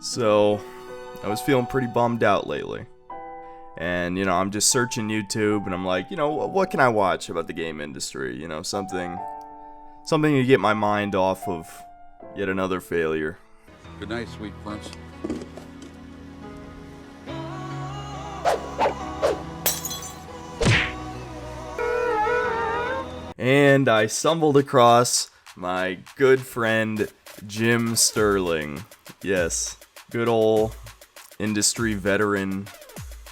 So, I was feeling pretty bummed out lately. And, I'm just searching YouTube and I'm like, what can I watch about the game industry? Something to get my mind off of yet another failure. Good night, sweet prince. And I stumbled across my good friend Jim Sterling. Yes, good old industry veteran,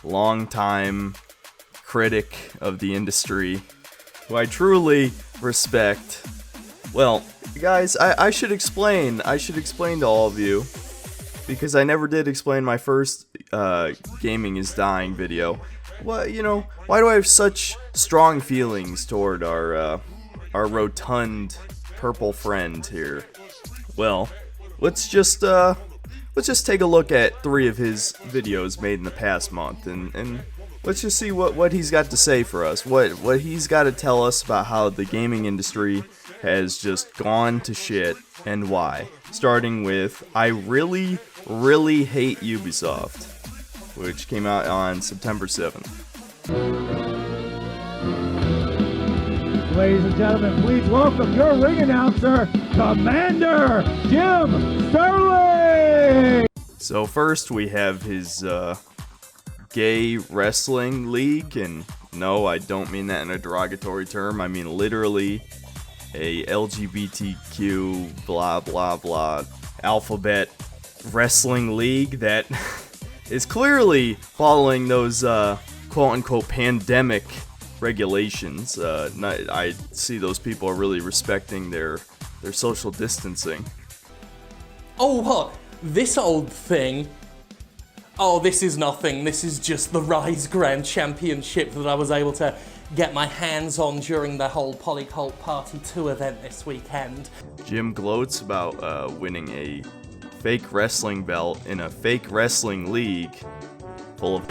longtime critic of the industry, who I truly respect. Well, guys, I should explain to all of you, because I never did explain my first Gaming is Dying video. Why do I have such strong feelings toward our rotund purple friend here? Well, let's just take a look at 3 of his videos made in the past month, and let's just see what he's got to say for us. What he's got to tell us about how the gaming industry has just gone to shit and why. Starting with I really, really hate Ubisoft, which came out on September 7th. Ladies and gentlemen, please welcome your ring announcer, Commander Jim Sterling! So first we have his gay wrestling league, and no, I don't mean that in a derogatory term. I mean literally a LGBTQ blah blah blah alphabet wrestling league that is clearly following those quote-unquote pandemic regulations. I see those people are really respecting their social distancing. Oh, what? This old thing? Oh, this is nothing. This is just the Rise Grand Championship that I was able to get my hands on during the whole Polycult Party 2 event this weekend. Jim gloats about winning a fake wrestling belt in a fake wrestling league full of...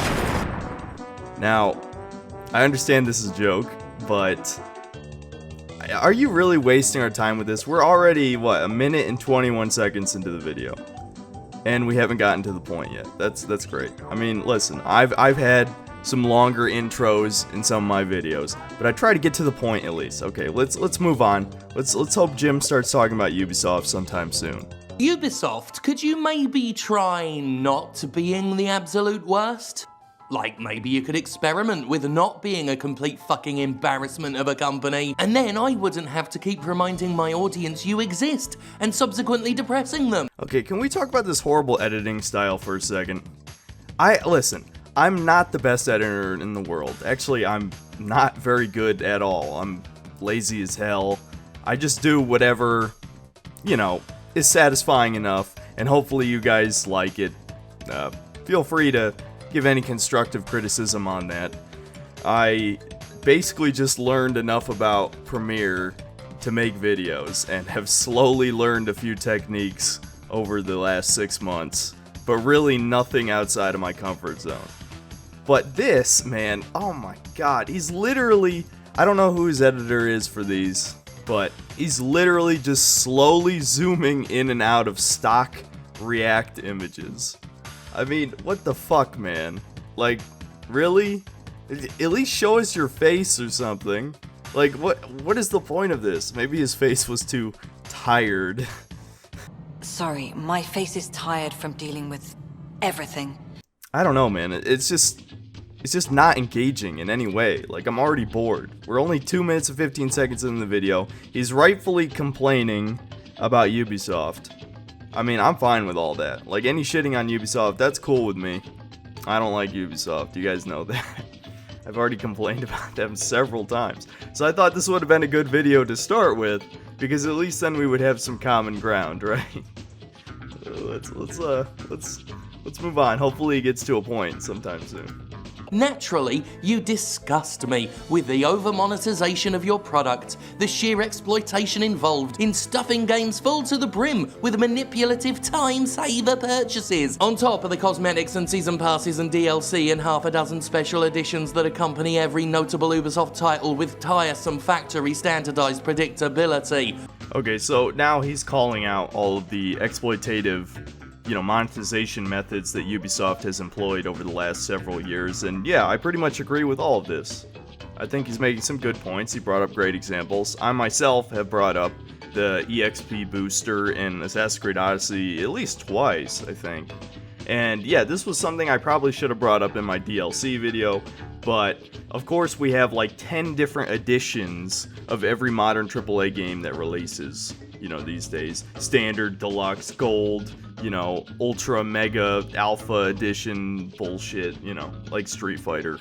Now, I understand this is a joke, but are you really wasting our time with this? We're already, a minute and 21 seconds into the video, and we haven't gotten to the point yet. That's great. I mean, listen, I've had some longer intros in some of my videos, but I try to get to the point at least. Okay, let's move on. Let's hope Jim starts talking about Ubisoft sometime soon. Ubisoft, could you maybe try not being the absolute worst? Like, maybe you could experiment with not being a complete fucking embarrassment of a company, and then I wouldn't have to keep reminding my audience you exist, and subsequently depressing them. Okay, can we talk about this horrible editing style for a second? Listen, I'm not the best editor in the world. Actually, I'm not very good at all. I'm lazy as hell. I just do whatever, is satisfying enough, and hopefully you guys like it. Feel free to give any constructive criticism on that. I basically just learned enough about Premiere to make videos, and have slowly learned a few techniques over the last 6 months, but really nothing outside of my comfort zone. But this, man, oh my god, he's literally, I don't know who his editor is for these, but he's literally just slowly zooming in and out of stock React images. I mean, what the fuck, man? Like, really? At least show us your face or something. Like, what is the point of this? Maybe his face was too tired. Sorry, my face is tired from dealing with everything. I don't know, man. It's just not engaging in any way. Like, I'm already bored. We're only 2 minutes and 15 seconds in the video. He's rightfully complaining about Ubisoft. I mean, I'm fine with all that. Like, any shitting on Ubisoft, that's cool with me. I don't like Ubisoft, you guys know that. I've already complained about them several times. So I thought this would have been a good video to start with, because at least then we would have some common ground, right? Let's move on. Hopefully it gets to a point sometime soon. Naturally, you disgust me with the over-monetization of your product, the sheer exploitation involved in stuffing games full to the brim with manipulative time-saver purchases, on top of the cosmetics and season passes and DLC and half a dozen special editions that accompany every notable Ubisoft title with tiresome factory-standardized predictability. Okay, so now he's calling out all of the exploitative monetization methods that Ubisoft has employed over the last several years, and yeah, I pretty much agree with all of this. I think he's making some good points. He brought up great examples. I myself have brought up the EXP booster in Assassin's Creed Odyssey at least twice, I think. And yeah, this was something I probably should have brought up in my DLC video, but of course we have like 10 different editions of every modern AAA game that releases, these days. Standard, Deluxe, Gold, Ultra, Mega, Alpha Edition bullshit, like Street Fighter.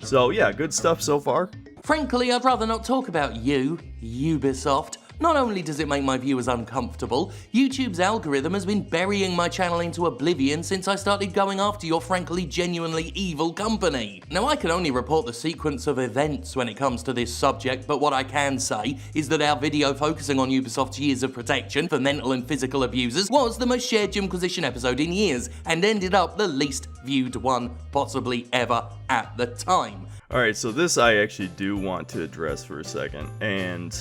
So yeah, good stuff so far. Frankly, I'd rather not talk about you, Ubisoft. Not only does it make my viewers uncomfortable, YouTube's algorithm has been burying my channel into oblivion since I started going after your frankly genuinely evil company. Now, I can only report the sequence of events when it comes to this subject, but what I can say is that our video focusing on Ubisoft's years of protection for mental and physical abusers was the most shared Jimquisition episode in years, and ended up the least viewed one possibly ever at the time. Alright, so this I actually do want to address for a second, and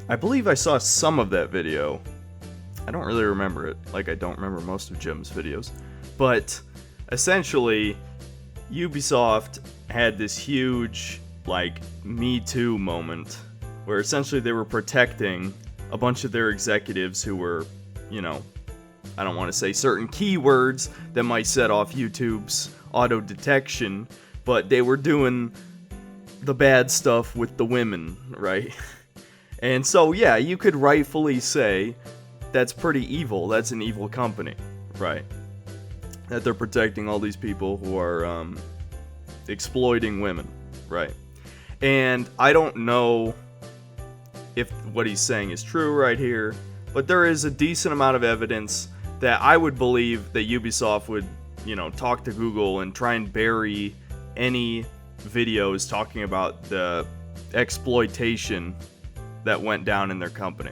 I believe I saw some of that video. I don't really remember it, like I don't remember most of Jim's videos. But essentially, Ubisoft had this huge, Me Too moment, where essentially they were protecting a bunch of their executives who were, I don't want to say certain keywords that might set off YouTube's auto detection, but they were doing the bad stuff with the women, right? And so, yeah, you could rightfully say that's pretty evil. That's an evil company, right? That they're protecting all these people who are exploiting women, right? And I don't know if what he's saying is true right here, but there is a decent amount of evidence that I would believe that Ubisoft would, talk to Google and try and bury any videos talking about the exploitation that went down in their company.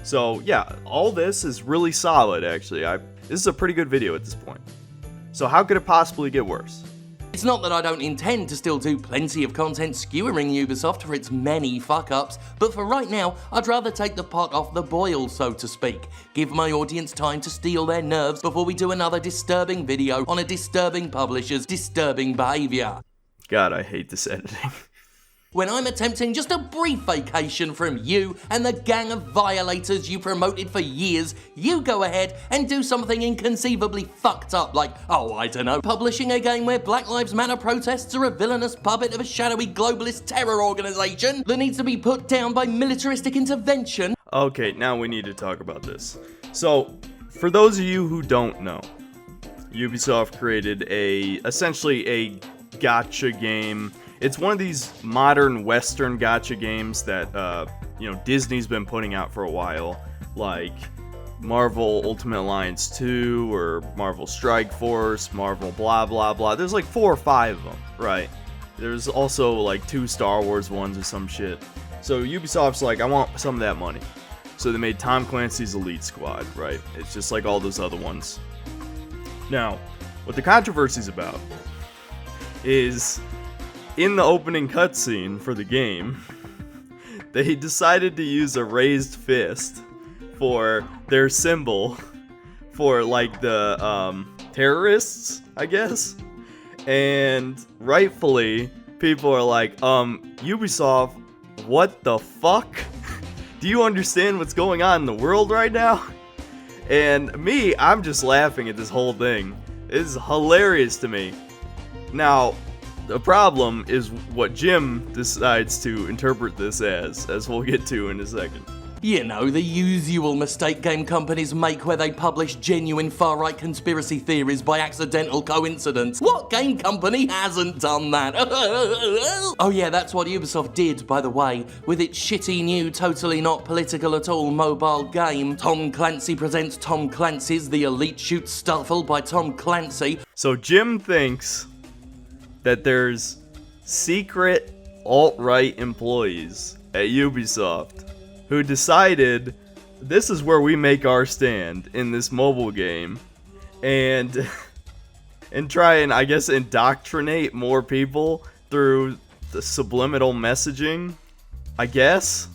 So yeah, all this is really solid actually. This is a pretty good video at this point. So how could it possibly get worse? It's not that I don't intend to still do plenty of content skewering Ubisoft for its many fuck-ups, but for right now, I'd rather take the pot off the boil, so to speak. Give my audience time to steel their nerves before we do another disturbing video on a disturbing publisher's disturbing behaviour. God, I hate this editing. When I'm attempting just a brief vacation from you and the gang of violators you promoted for years, you go ahead and do something inconceivably fucked up like, I don't know, publishing a game where Black Lives Matter protests are a villainous puppet of a shadowy globalist terror organization that needs to be put down by militaristic intervention. Okay, now we need to talk about this. So, for those of you who don't know, Ubisoft created essentially a gacha game. It's one of these modern Western gacha games that, Disney's been putting out for a while, like Marvel Ultimate Alliance 2, or Marvel Strike Force, Marvel blah blah blah. There's like 4 or 5 of them, right? There's also like 2 Star Wars ones or some shit. So Ubisoft's like, I want some of that money. So they made Tom Clancy's Elite Squad, right? It's just like all those other ones. Now, what the controversy's about is, in the opening cutscene for the game, they decided to use a raised fist for their symbol for the terrorists, I guess. And rightfully, people are like, Ubisoft, what the fuck? Do you understand what's going on in the world right now? And me, I'm just laughing at this whole thing. It's hilarious to me. Now, the problem is what Jim decides to interpret this as we'll get to in a second. You know, the usual mistake game companies make where they publish genuine far-right conspiracy theories by accidental coincidence. What game company hasn't done that? Oh yeah, that's what Ubisoft did, by the way, with its shitty new, totally not political at all mobile game, Tom Clancy Presents Tom Clancy's The Elite Shoot Stuffle by Tom Clancy. So Jim thinks that there's secret alt-right employees at Ubisoft who decided this is where we make our stand in this mobile game, and try and, I guess, indoctrinate more people through the subliminal messaging, I guess.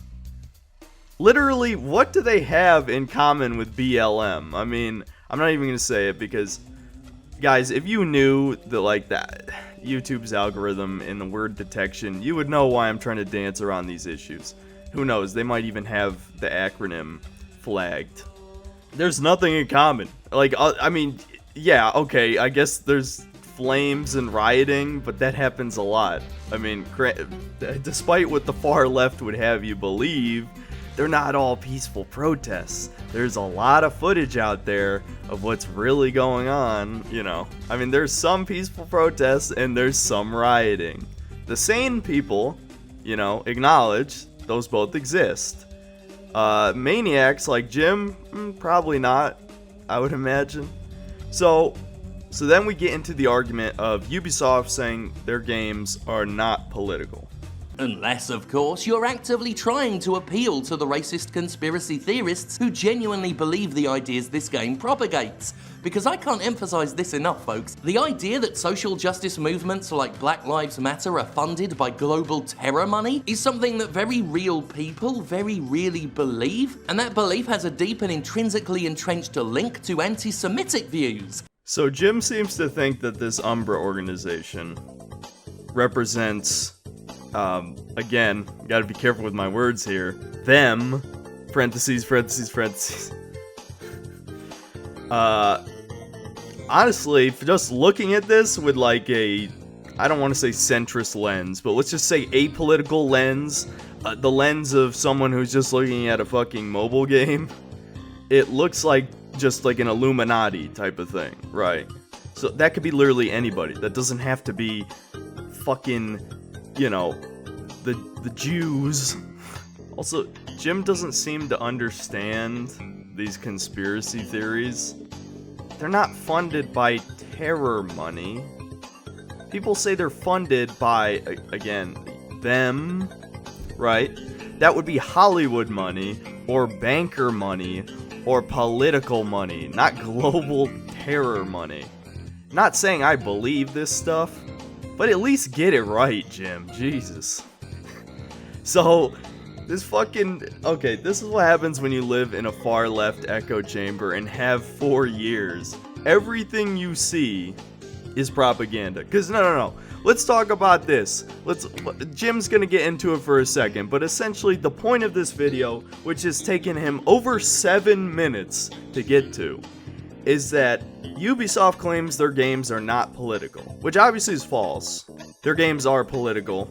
literally, what do they have in common with BLM? I mean, I'm not even gonna say it because, guys, if you knew that, like, that YouTube's algorithm and the word detection, you would know why I'm trying to dance around these issues. Who knows? They might even have the acronym flagged. There's nothing in common. Like, I mean, yeah, okay, I guess there's flames and rioting, but that happens a lot. I mean, despite what the far left would have you believe, they're not all peaceful protests. There's a lot of footage out there of what's really going on, you know. I mean, there's some peaceful protests and there's some rioting. The sane people, you know, acknowledge those both exist. Maniacs like Jim, probably not, I would imagine. So then we get into the argument of Ubisoft saying their games are not political. Unless, of course, you're actively trying to appeal to the racist conspiracy theorists who genuinely believe the ideas this game propagates. Because I can't emphasize this enough, folks. The idea that social justice movements like Black Lives Matter are funded by global terror money is something that very real people very really believe, and that belief has a deep and intrinsically entrenched link to anti-Semitic views. So Jim seems to think that this Umbra organization represents, again, gotta be careful with my words here, them, parentheses, parentheses, parentheses. Honestly, just looking at this with like a, I don't want to say centrist lens, but let's just say apolitical lens, the lens of someone who's just looking at a fucking mobile game, it looks like just like an Illuminati type of thing, right? So that could be literally anybody. That doesn't have to be fucking, you know, the Jews. Also, Jim doesn't seem to understand these conspiracy theories. They're not funded by terror money. People say they're funded by, again, them, right? That would be Hollywood money, or banker money, or political money, not global terror money. Not saying I believe this stuff, but at least get it right, Jim. Jesus. So, this fucking... Okay, this is what happens when you live in a far left echo chamber and have 4 years. Everything you see is propaganda. Because, no. Let's talk about this. Jim's gonna get into it for a second, but essentially the point of this video, which has taken him over 7 minutes to get to, is that Ubisoft claims their games are not political, which obviously is false. Their games are political.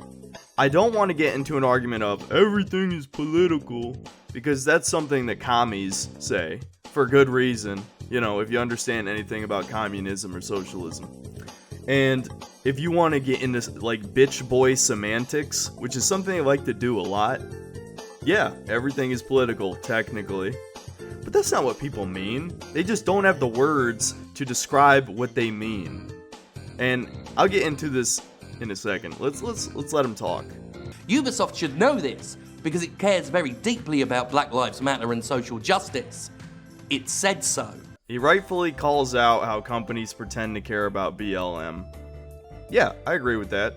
I don't want to get into an argument of everything is political, because that's something that commies say, for good reason, you know, if you understand anything about communism or socialism. And if you want to get into, like, bitch boy semantics, which is something I like to do a lot, yeah, everything is political, technically. But that's not what people mean. They just don't have the words to describe what they mean. And I'll get into this in a second. Let's let him talk. Ubisoft should know this, because it cares very deeply about Black Lives Matter and social justice. It said so. He rightfully calls out how companies pretend to care about BLM. Yeah, I agree with that.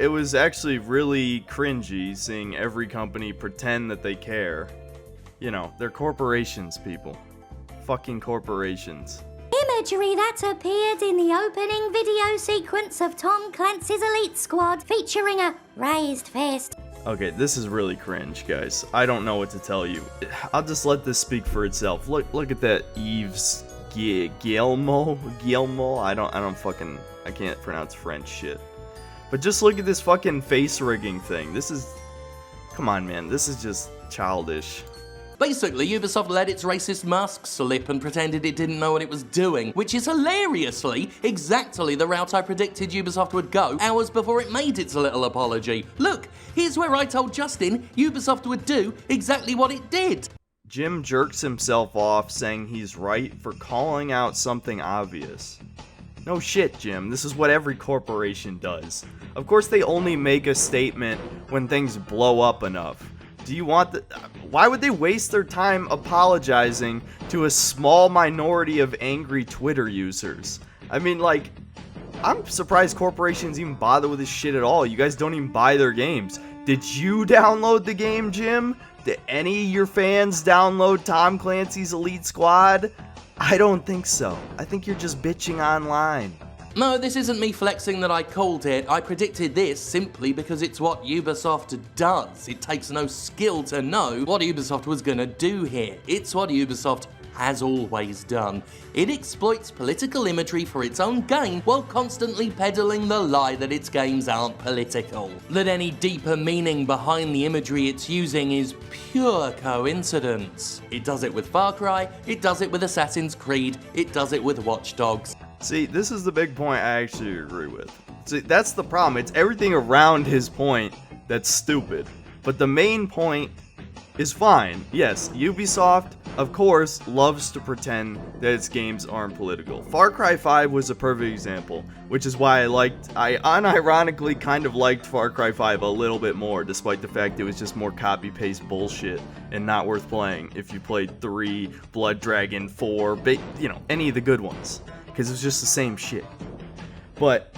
It was actually really cringy seeing every company pretend that they care. You know, they're corporations, people. Fucking corporations. Imagery that appeared in the opening video sequence of Tom Clancy's Elite Squad featuring a raised fist. Okay, this is really cringe, guys. I don't know what to tell you. I'll just let this speak for itself. Look at that Yves Guillemot. I can't pronounce French shit. But just look at this fucking face rigging thing. Come on, man. This is just childish. Basically, Ubisoft let its racist mask slip and pretended it didn't know what it was doing, which is hilariously exactly the route I predicted Ubisoft would go hours before it made its little apology. Look, here's where I told Justin Ubisoft would do exactly what it did. Jim jerks himself off saying he's right for calling out something obvious. No shit, Jim, this is what every corporation does. Of course they only make a statement when things blow up enough. Do you want why would they waste their time apologizing to a small minority of angry Twitter users? I mean, like, I'm surprised corporations even bother with this shit at all. You guys don't even buy their games. Did you download the game, Jim? Did any of your fans download Tom Clancy's Elite Squad? I don't think so. I think you're just bitching online. No, this isn't me flexing that I called it. I predicted this simply because it's what Ubisoft does. It takes no skill to know what Ubisoft was gonna do here. It's what Ubisoft has always done. It exploits political imagery for its own gain while constantly peddling the lie that its games aren't political. That any deeper meaning behind the imagery it's using is pure coincidence. It does it with Far Cry, it does it with Assassin's Creed, it does it with Watch Dogs. See, this is the big point I actually agree with. See, that's the problem. It's everything around his point that's stupid. But the main point is fine. Yes, Ubisoft, of course, loves to pretend that its games aren't political. Far Cry 5 was a perfect example, which is why I unironically kind of liked Far Cry 5 a little bit more, despite the fact it was just more copy-paste bullshit and not worth playing if you played 3, Blood Dragon, 4, any of the good ones, because it was just the same shit. But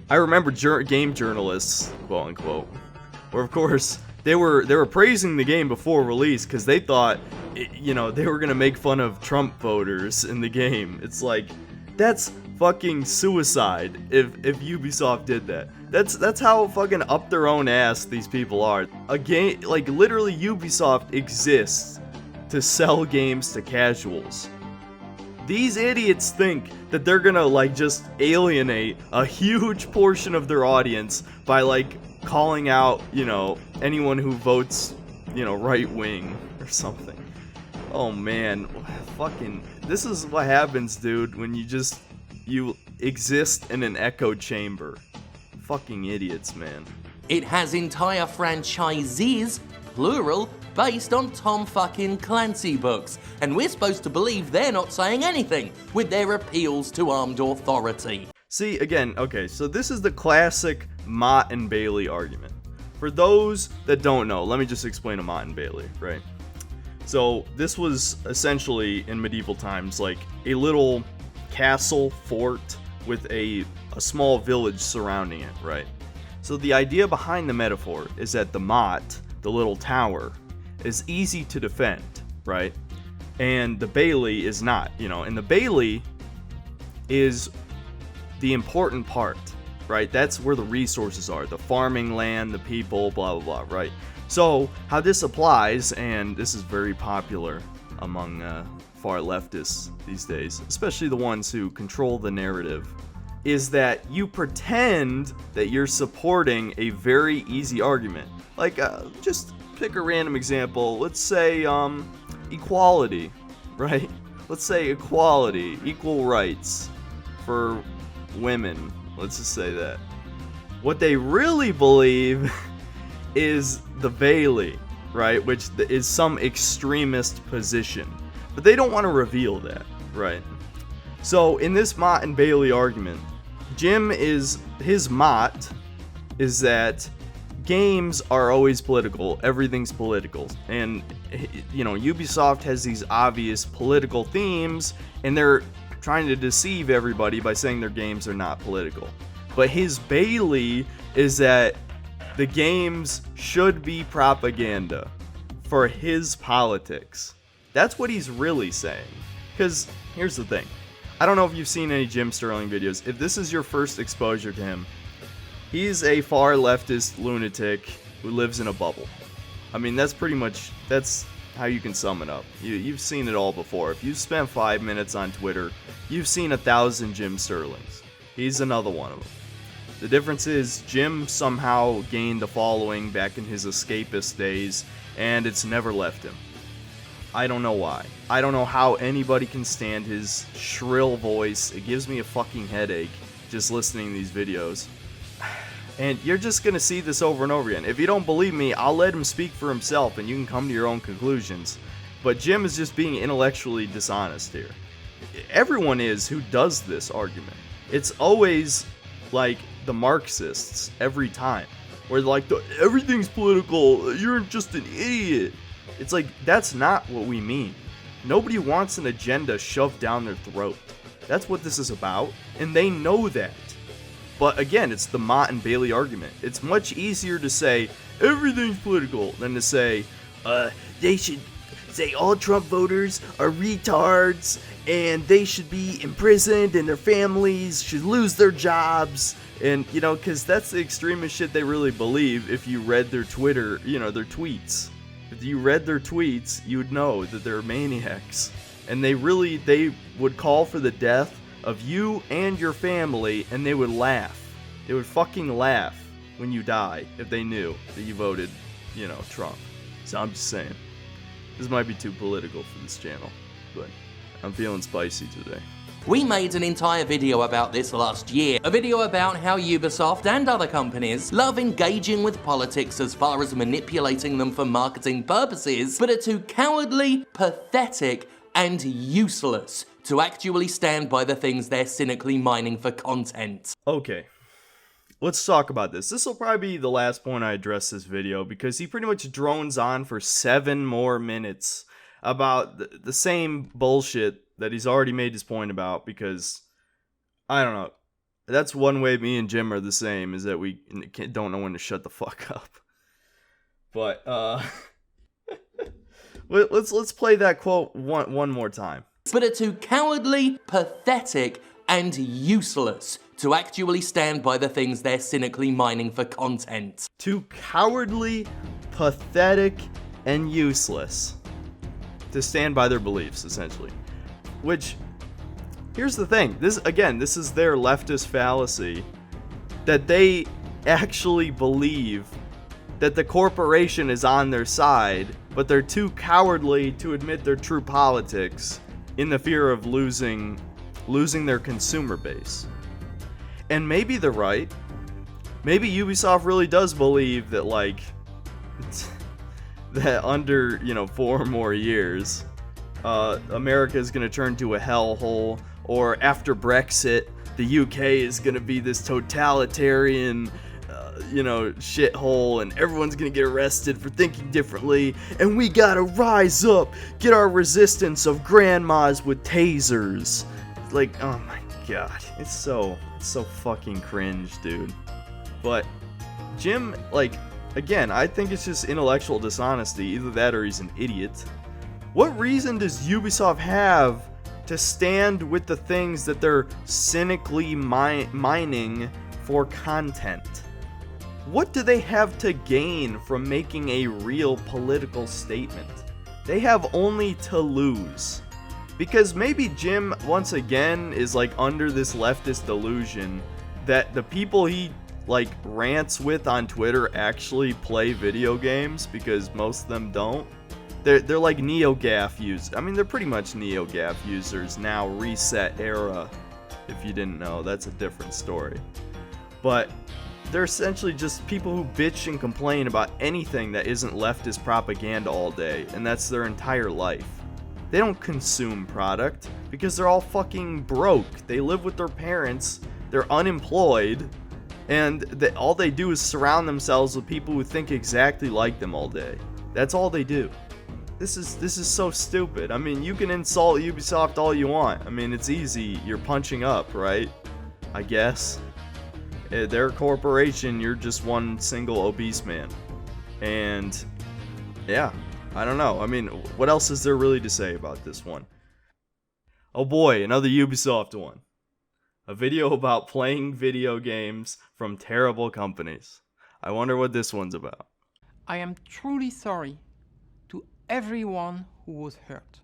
I remember game journalists, quote unquote, where of course they were praising the game before release because they thought, they were gonna make fun of Trump voters in the game. It's like, that's fucking suicide if Ubisoft did that. That's how fucking up their own ass these people are. A game, like literally Ubisoft exists to sell games to casuals. These idiots think that they're gonna just alienate a huge portion of their audience by calling out, anyone who votes, right wing or something. Oh man, fucking, this is what happens, dude, when you exist in an echo chamber. Fucking idiots, man. It has entire franchises, plural, based on Tom fucking Clancy books, and we're supposed to believe they're not saying anything with their appeals to armed authority. See, again, okay, so this is the classic Mott and Bailey argument. For those that don't know, let me just explain a Mott and Bailey, right? So this was essentially, in medieval times, like a little castle fort with a small village surrounding it, right? So the idea behind the metaphor is that the Mott, the little tower, is easy to defend, right? And the Bailey is not, and the Bailey is the important part, right? That's where the resources are, the farming land, the people, blah, blah, blah, right? So how this applies, and this is very popular among far leftists these days, especially the ones who control the narrative, is that you pretend that you're supporting a very easy argument. Just pick a random example. Let's say equality, right? Let's say equality, equal rights for women. Let's just say that. What they really believe is the Bailey, right? Which is some extremist position. But they don't want to reveal that, right? So in this Mott and Bailey argument, his Mott is that games are always political, everything's political, and Ubisoft has these obvious political themes, and they're trying to deceive everybody by saying their games are not political. But his Bailey is that the games should be propaganda for his politics. That's what he's really saying. Because here's the thing. I don't know if you've seen any Jim Sterling videos. If this is your first exposure to him, he's a far leftist lunatic who lives in a bubble. I mean, that's how you can sum it up. You've seen it all before. If you've spent 5 minutes on Twitter, you've seen 1,000 Jim Sterlings. He's another one of them. The difference is Jim somehow gained a following back in his escapist days, and it's never left him. I don't know why. I don't know how anybody can stand his shrill voice. It gives me a fucking headache just listening to these videos. And you're just gonna see this over and over again. If you don't believe me, I'll let him speak for himself and you can come to your own conclusions. But Jim is just being intellectually dishonest here. Everyone is who does this argument. It's always like the Marxists every time. Where they're like, everything's political, you're just an idiot. It's like, that's not what we mean. Nobody wants an agenda shoved down their throat. That's what this is about, and they know that. But again, it's the Mott and Bailey argument. It's much easier to say, everything's political, than to say, they should say all Trump voters are retards and they should be imprisoned and their families should lose their jobs. And, you know, because that's the extremist shit they really believe if you read their Twitter, you know, their tweets. If you read their tweets, you would know that they're maniacs. And they would call for the death of you and your family, and they would laugh. They would fucking laugh when you die if they knew that you voted, you know, Trump. So I'm just saying. This might be too political for this channel, but I'm feeling spicy today. We made an entire video about this last year. A video about how Ubisoft and other companies love engaging with politics as far as manipulating them for marketing purposes, but are too cowardly, pathetic, and useless to actually stand by the things they're cynically mining for content. Okay, let's talk about this. This will probably be the last point I address this video because he pretty much drones on for 7 more minutes about the same bullshit that he's already made his point about, because, I don't know, that's one way me and Jim are the same, is that we don't know when to shut the fuck up. But, let's play that quote one more time. But are too cowardly, pathetic, and useless to actually stand by the things they're cynically mining for content. Too cowardly, pathetic, and useless to stand by their beliefs, essentially. Which, here's the thing, this is their leftist fallacy, that they actually believe that the corporation is on their side, but they're too cowardly to admit their true politics in the fear of losing their consumer base. And maybe they're right. Maybe Ubisoft really does believe that, like, that under, 4 more years, America is going to turn to a hellhole, or after Brexit, the UK is going to be this totalitarian, shithole, and everyone's going to get arrested for thinking differently, and we gotta rise up, get our resistance of grandmas with tasers. Like, oh my god, it's so fucking cringe, dude. But Jim, like, again, I think it's just intellectual dishonesty. Either that or he's an idiot. What reason does Ubisoft have to stand with the things that they're cynically mining for content? What do they have to gain from making a real political statement? They have only to lose. Because maybe Jim, once again, is like under this leftist delusion that the people he like rants with on Twitter actually play video games, because most of them don't. They're like NeoGAF users. I mean, they're pretty much NeoGAF users now, reset era. If you didn't know, that's a different story. But they're essentially just people who bitch and complain about anything that isn't leftist propaganda all day, and that's their entire life. They don't consume product because they're all fucking broke. They live with their parents, they're unemployed, and all they do is surround themselves with people who think exactly like them all day. That's all they do. This is so stupid. I mean, you can insult Ubisoft all you want. I mean, it's easy. You're punching up, right? I guess. They're a corporation. You're just one single obese man. And yeah, I don't know. I mean, what else is there really to say about this one? Oh boy, another Ubisoft one. A video about playing video games from terrible companies. I wonder what this one's about. I am truly sorry to everyone who was hurt.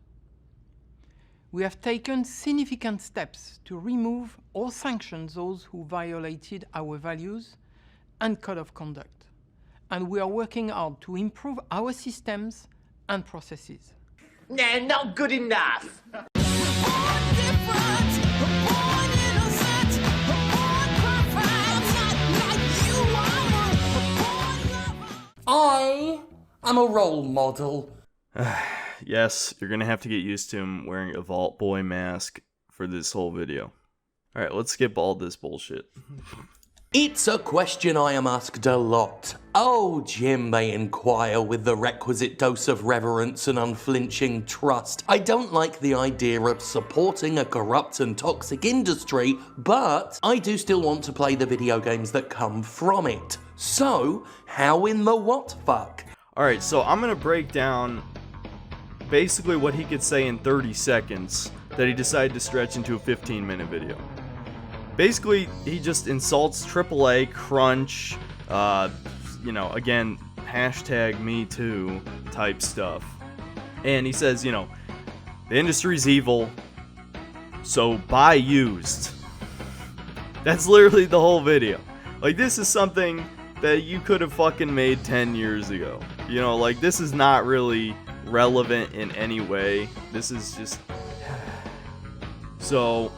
We have taken significant steps to remove or sanction those who violated our values and code of conduct, and we are working hard to improve our systems and processes. Nah, not good enough. I am a role model. Yes, you're gonna have to get used to him wearing a Vault Boy mask for this whole video. Alright, let's skip all this bullshit. It's a question I am asked a lot. Oh, Jim may inquire with the requisite dose of reverence and unflinching trust. I don't like the idea of supporting a corrupt and toxic industry, but I do still want to play the video games that come from it. So, how in the what fuck? Alright, so I'm gonna break down basically what he could say in 30 seconds that he decided to stretch into a 15-minute video. Basically, he just insults AAA, crunch, again, hashtag me too type stuff. And he says, the industry's evil, so buy used. That's literally the whole video. Like, this is something that you could have fucking made 10 years ago. This is not really relevant in any way. This is just... So,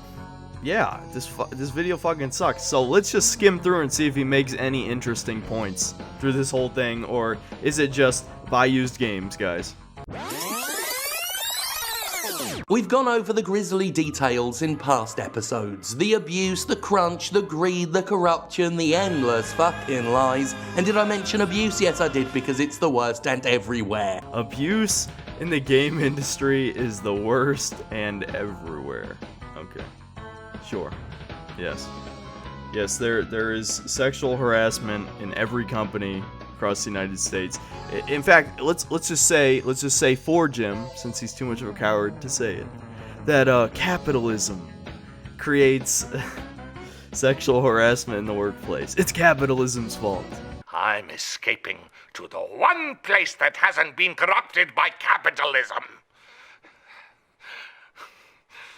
yeah, this video fucking sucks. So let's just skim through and see if he makes any interesting points through this whole thing, or is it just buy used games, guys? We've gone over the grisly details in past episodes. The abuse, the crunch, the greed, the corruption, the endless fucking lies. And did I mention abuse? Yes, I did, because it's the worst and everywhere. Abuse in the game industry is the worst and everywhere. Okay. Sure. Yes. Yes, there is sexual harassment in every company across the United States. In fact, let's just say for Jim, since he's too much of a coward to say it, that capitalism creates sexual harassment in the workplace. It's capitalism's fault. I'm escaping to the one place that hasn't been corrupted by capitalism.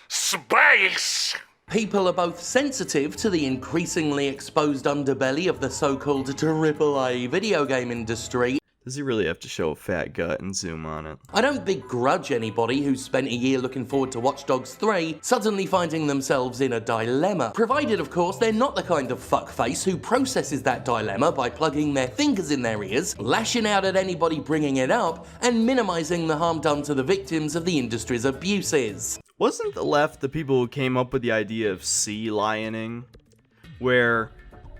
Space! People are both sensitive to the increasingly exposed underbelly of the so-called AAA video game industry. Does he really have to show a fat gut and zoom on it? I don't begrudge anybody who's spent a year looking forward to Watch Dogs 3 suddenly finding themselves in a dilemma. Provided, of course, they're not the kind of fuckface who processes that dilemma by plugging their fingers in their ears, lashing out at anybody bringing it up, and minimizing the harm done to the victims of the industry's abuses. Wasn't the left the people who came up with the idea of sea lioning? Where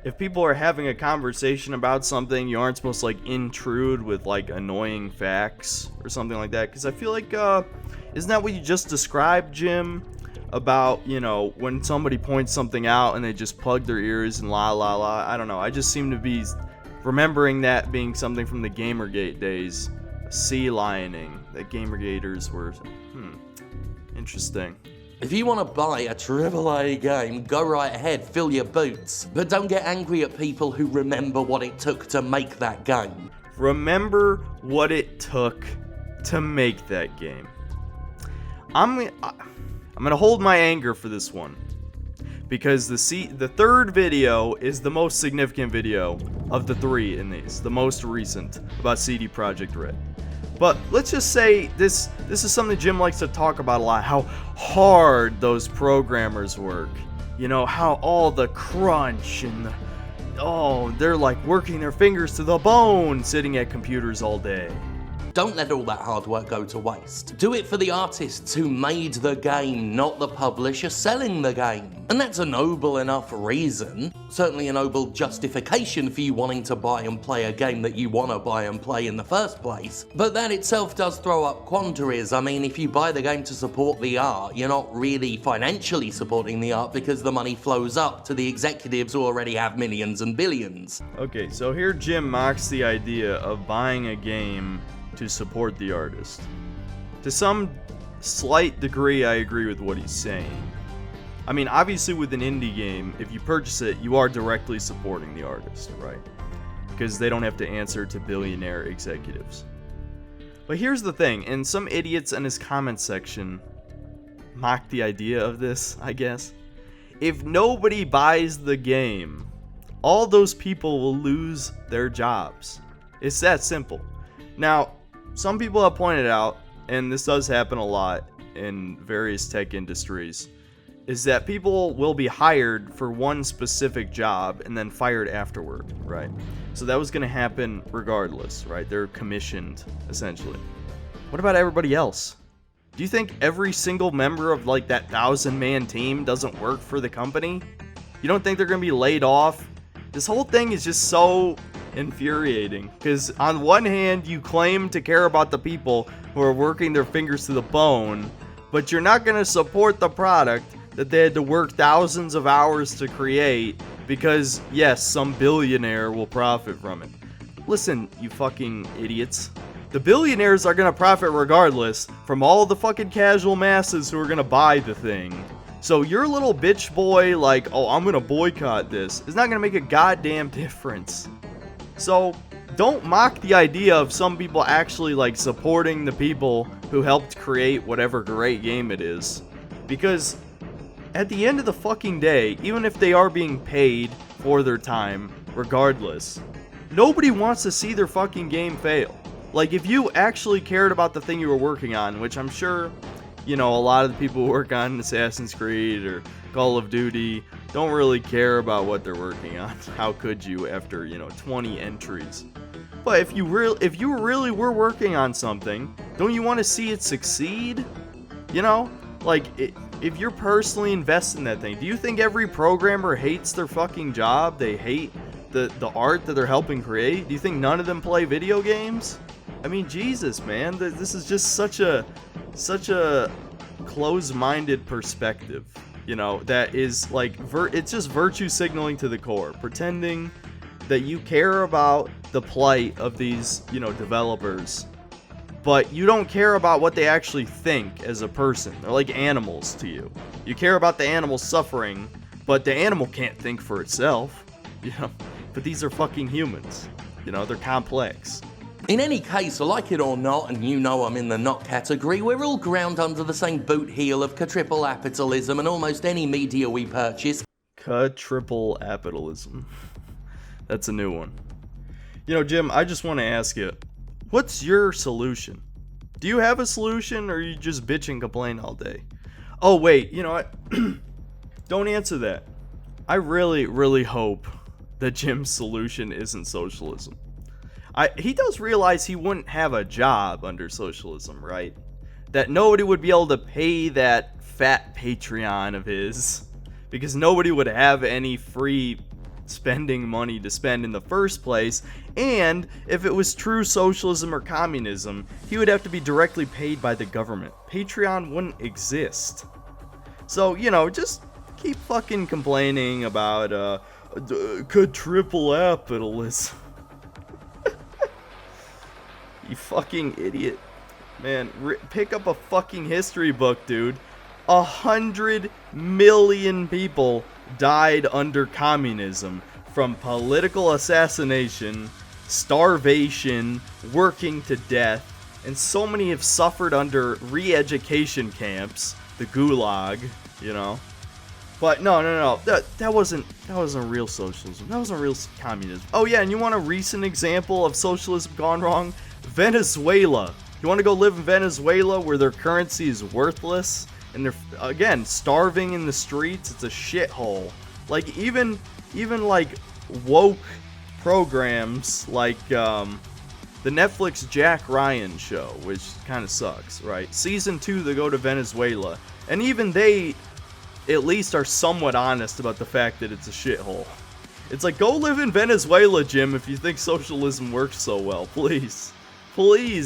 if people are having a conversation about something, you aren't supposed to intrude with annoying facts or something like that. Because I feel like, isn't that what you just described, Jim? About, when somebody points something out and they just plug their ears and la la la. I don't know. I just seem to be remembering that being something from the Gamergate days. Sea lioning. That Gamergaters were, interesting. If you want to buy a AAA game, go right ahead, fill your boots. But don't get angry at people who remember what it took to make that game. Remember what it took to make that game. I'm gonna hold my anger for this one, because the third video is the most significant video of the three in these, the most recent, about CD Projekt Red. But let's just say this is something Jim likes to talk about a lot, how hard those programmers work. How all the crunch and they're working their fingers to the bone sitting at computers all day. Don't let all that hard work go to waste. Do it for the artists who made the game, not the publisher selling the game. And that's a noble enough reason, certainly a noble justification for you wanting to buy and play a game that you want to buy and play in the first place. But that itself does throw up quandaries. I mean, if you buy the game to support the art, you're not really financially supporting the art because the money flows up to the executives who already have millions and billions. Okay, so here Jim mocks the idea of buying a game to support the artist. To some slight degree, I agree with what he's saying. I mean, obviously with an indie game, if you purchase it, you are directly supporting the artist, right? Because they don't have to answer to billionaire executives. But here's the thing, and some idiots in his comment section mock the idea of this, I guess. If nobody buys the game, all those people will lose their jobs. It's that simple. Now, some people have pointed out, and this does happen a lot in various tech industries, is that people will be hired for one specific job and then fired afterward, right? So that was going to happen regardless, right? They're commissioned, essentially. What about everybody else? Do you think every single member of that 1,000-man team doesn't work for the company? You don't think they're going to be laid off? This whole thing is just so infuriating, because on one hand you claim to care about the people who are working their fingers to the bone, but you're not going to support the product that they had to work thousands of hours to create because, yes, some billionaire will profit from it. listen, you fucking idiots. The billionaires are gonna profit regardless from all the fucking casual masses who are gonna buy the thing. So your little bitch boy, like, oh, I'm gonna boycott this, is not gonna make a goddamn difference. So don't mock the idea of some people actually, like, supporting the people who helped create whatever great game it is. Because at the end of the fucking day, even if they are being paid for their time, regardless, nobody wants to see their fucking game fail. Like, if you actually cared about the thing you were working on, which I'm sure, you know, a lot of the people who work on Assassin's Creed or Call of Duty don't really care about what they're working on. How could you after, 20 entries? But if you really were working on something, don't you want to see it succeed? Like, if you're personally invested in that thing, do you think every programmer hates their fucking job? They hate the art that they're helping create? Do you think none of them play video games? I mean, Jesus, man, this is just such a closed-minded perspective, that is like, it's just virtue signaling to the core, pretending that you care about the plight of these, developers, but you don't care about what they actually think as a person. They're like animals to you. You care about the animal suffering, but the animal can't think for itself, but these are fucking humans, they're complex. In any case, like it or not, and you know I'm in the not category, we're all ground under the same boot heel of triple capitalism and almost any media we purchase. Triple capitalism. That's a new one. Jim, I just want to ask you, what's your solution? Do you have a solution, or are you just bitch and complain all day? Oh, wait, you know what? Don't answer that. I really, really hope that Jim's solution isn't socialism. He does realize he wouldn't have a job under socialism, right? That nobody would be able to pay that fat Patreon of his, because nobody would have any free spending money to spend in the first place, and if it was true socialism or communism, he would have to be directly paid by the government. Patreon wouldn't exist. So, just keep fucking complaining about triple capitalism. You fucking idiot. Man, pick up a fucking history book, dude. 100 million people died under communism from political assassination, starvation, working to death, and so many have suffered under re-education camps, the gulag, But no. That wasn't real socialism. That wasn't real communism. Oh yeah, and you want a recent example of socialism gone wrong? Venezuela. You want to go live in Venezuela where their currency is worthless and they're, again, starving in the streets? It's a shithole. Like, even like woke programs like the Netflix Jack Ryan show, which kind of sucks, right? Season 2, they go to Venezuela, and even they at least are somewhat honest about the fact that it's a shithole. It's like, go live in Venezuela, Jim, if you think socialism works so well. Please,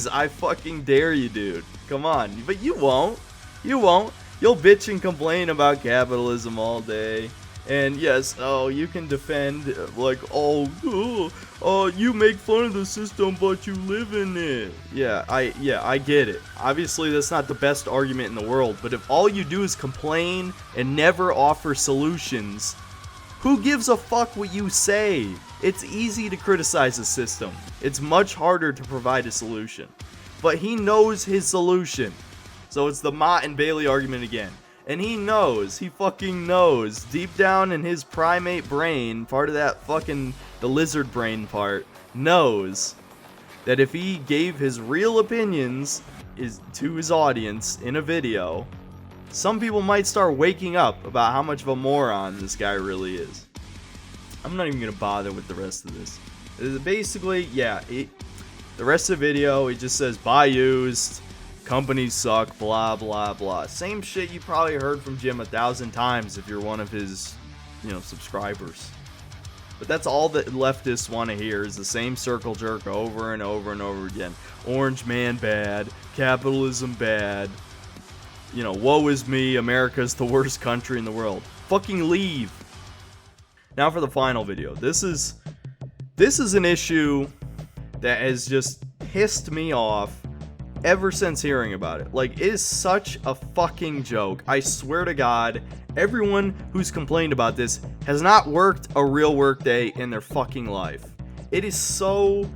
I fucking dare you, dude. Come on. But you won't. You'll bitch and complain about capitalism all day. And yes, you can defend, like, you make fun of the system, but you live in it. Yeah, I get it. Obviously, that's not the best argument in the world, but if all you do is complain and never offer solutions, who gives a fuck what you say? It's easy to criticize a system. It's much harder to provide a solution. But he knows his solution. So it's the Mott and Bailey argument again. And he fucking knows, deep down in his primate brain, part of that fucking, the lizard brain part, knows that if he gave his real opinions to his audience in a video, some people might start waking up about how much of a moron this guy really is. I'm not even going to bother with the rest of this. Basically, yeah, the rest of the video, he just says, buy used, companies suck, blah, blah, blah. Same shit you probably heard from Jim 1,000 times if you're one of his, subscribers. But that's all that leftists want to hear is the same circle jerk over and over and over again. Orange man bad, capitalism bad, woe is me, America's the worst country in the world. Fucking leave. Now for the final video. This is an issue that has just pissed me off ever since hearing about it. Like, it is such a fucking joke. I swear to God, everyone who's complained about this has not worked a real workday in their fucking life. It is so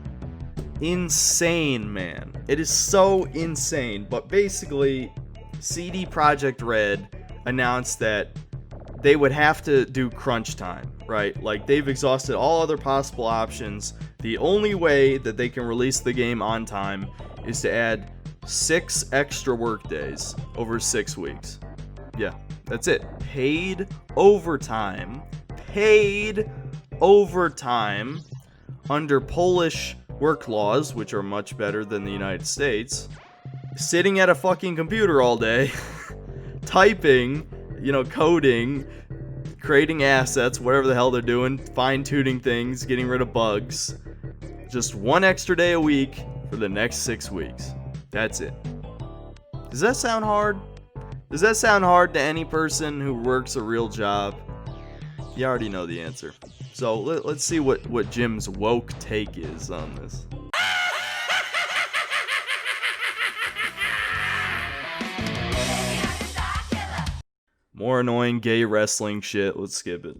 insane, man. It is so insane. But basically, CD Projekt Red announced that they would have to do crunch time, right? Like, they've exhausted all other possible options. The only way that they can release the game on time is to add 6 extra work days over 6 weeks. Yeah, that's it. Paid overtime under Polish work laws, which are much better than the United States. Sitting at a fucking computer all day, typing, coding, creating assets, whatever the hell they're doing, fine-tuning things, getting rid of bugs. Just 1 extra day a week for the next 6 weeks. That's it. Does that sound hard? Does that sound hard to any person who works a real job? You already know the answer. So let's see what Jim's woke take is on this. More annoying gay wrestling shit. Let's skip it.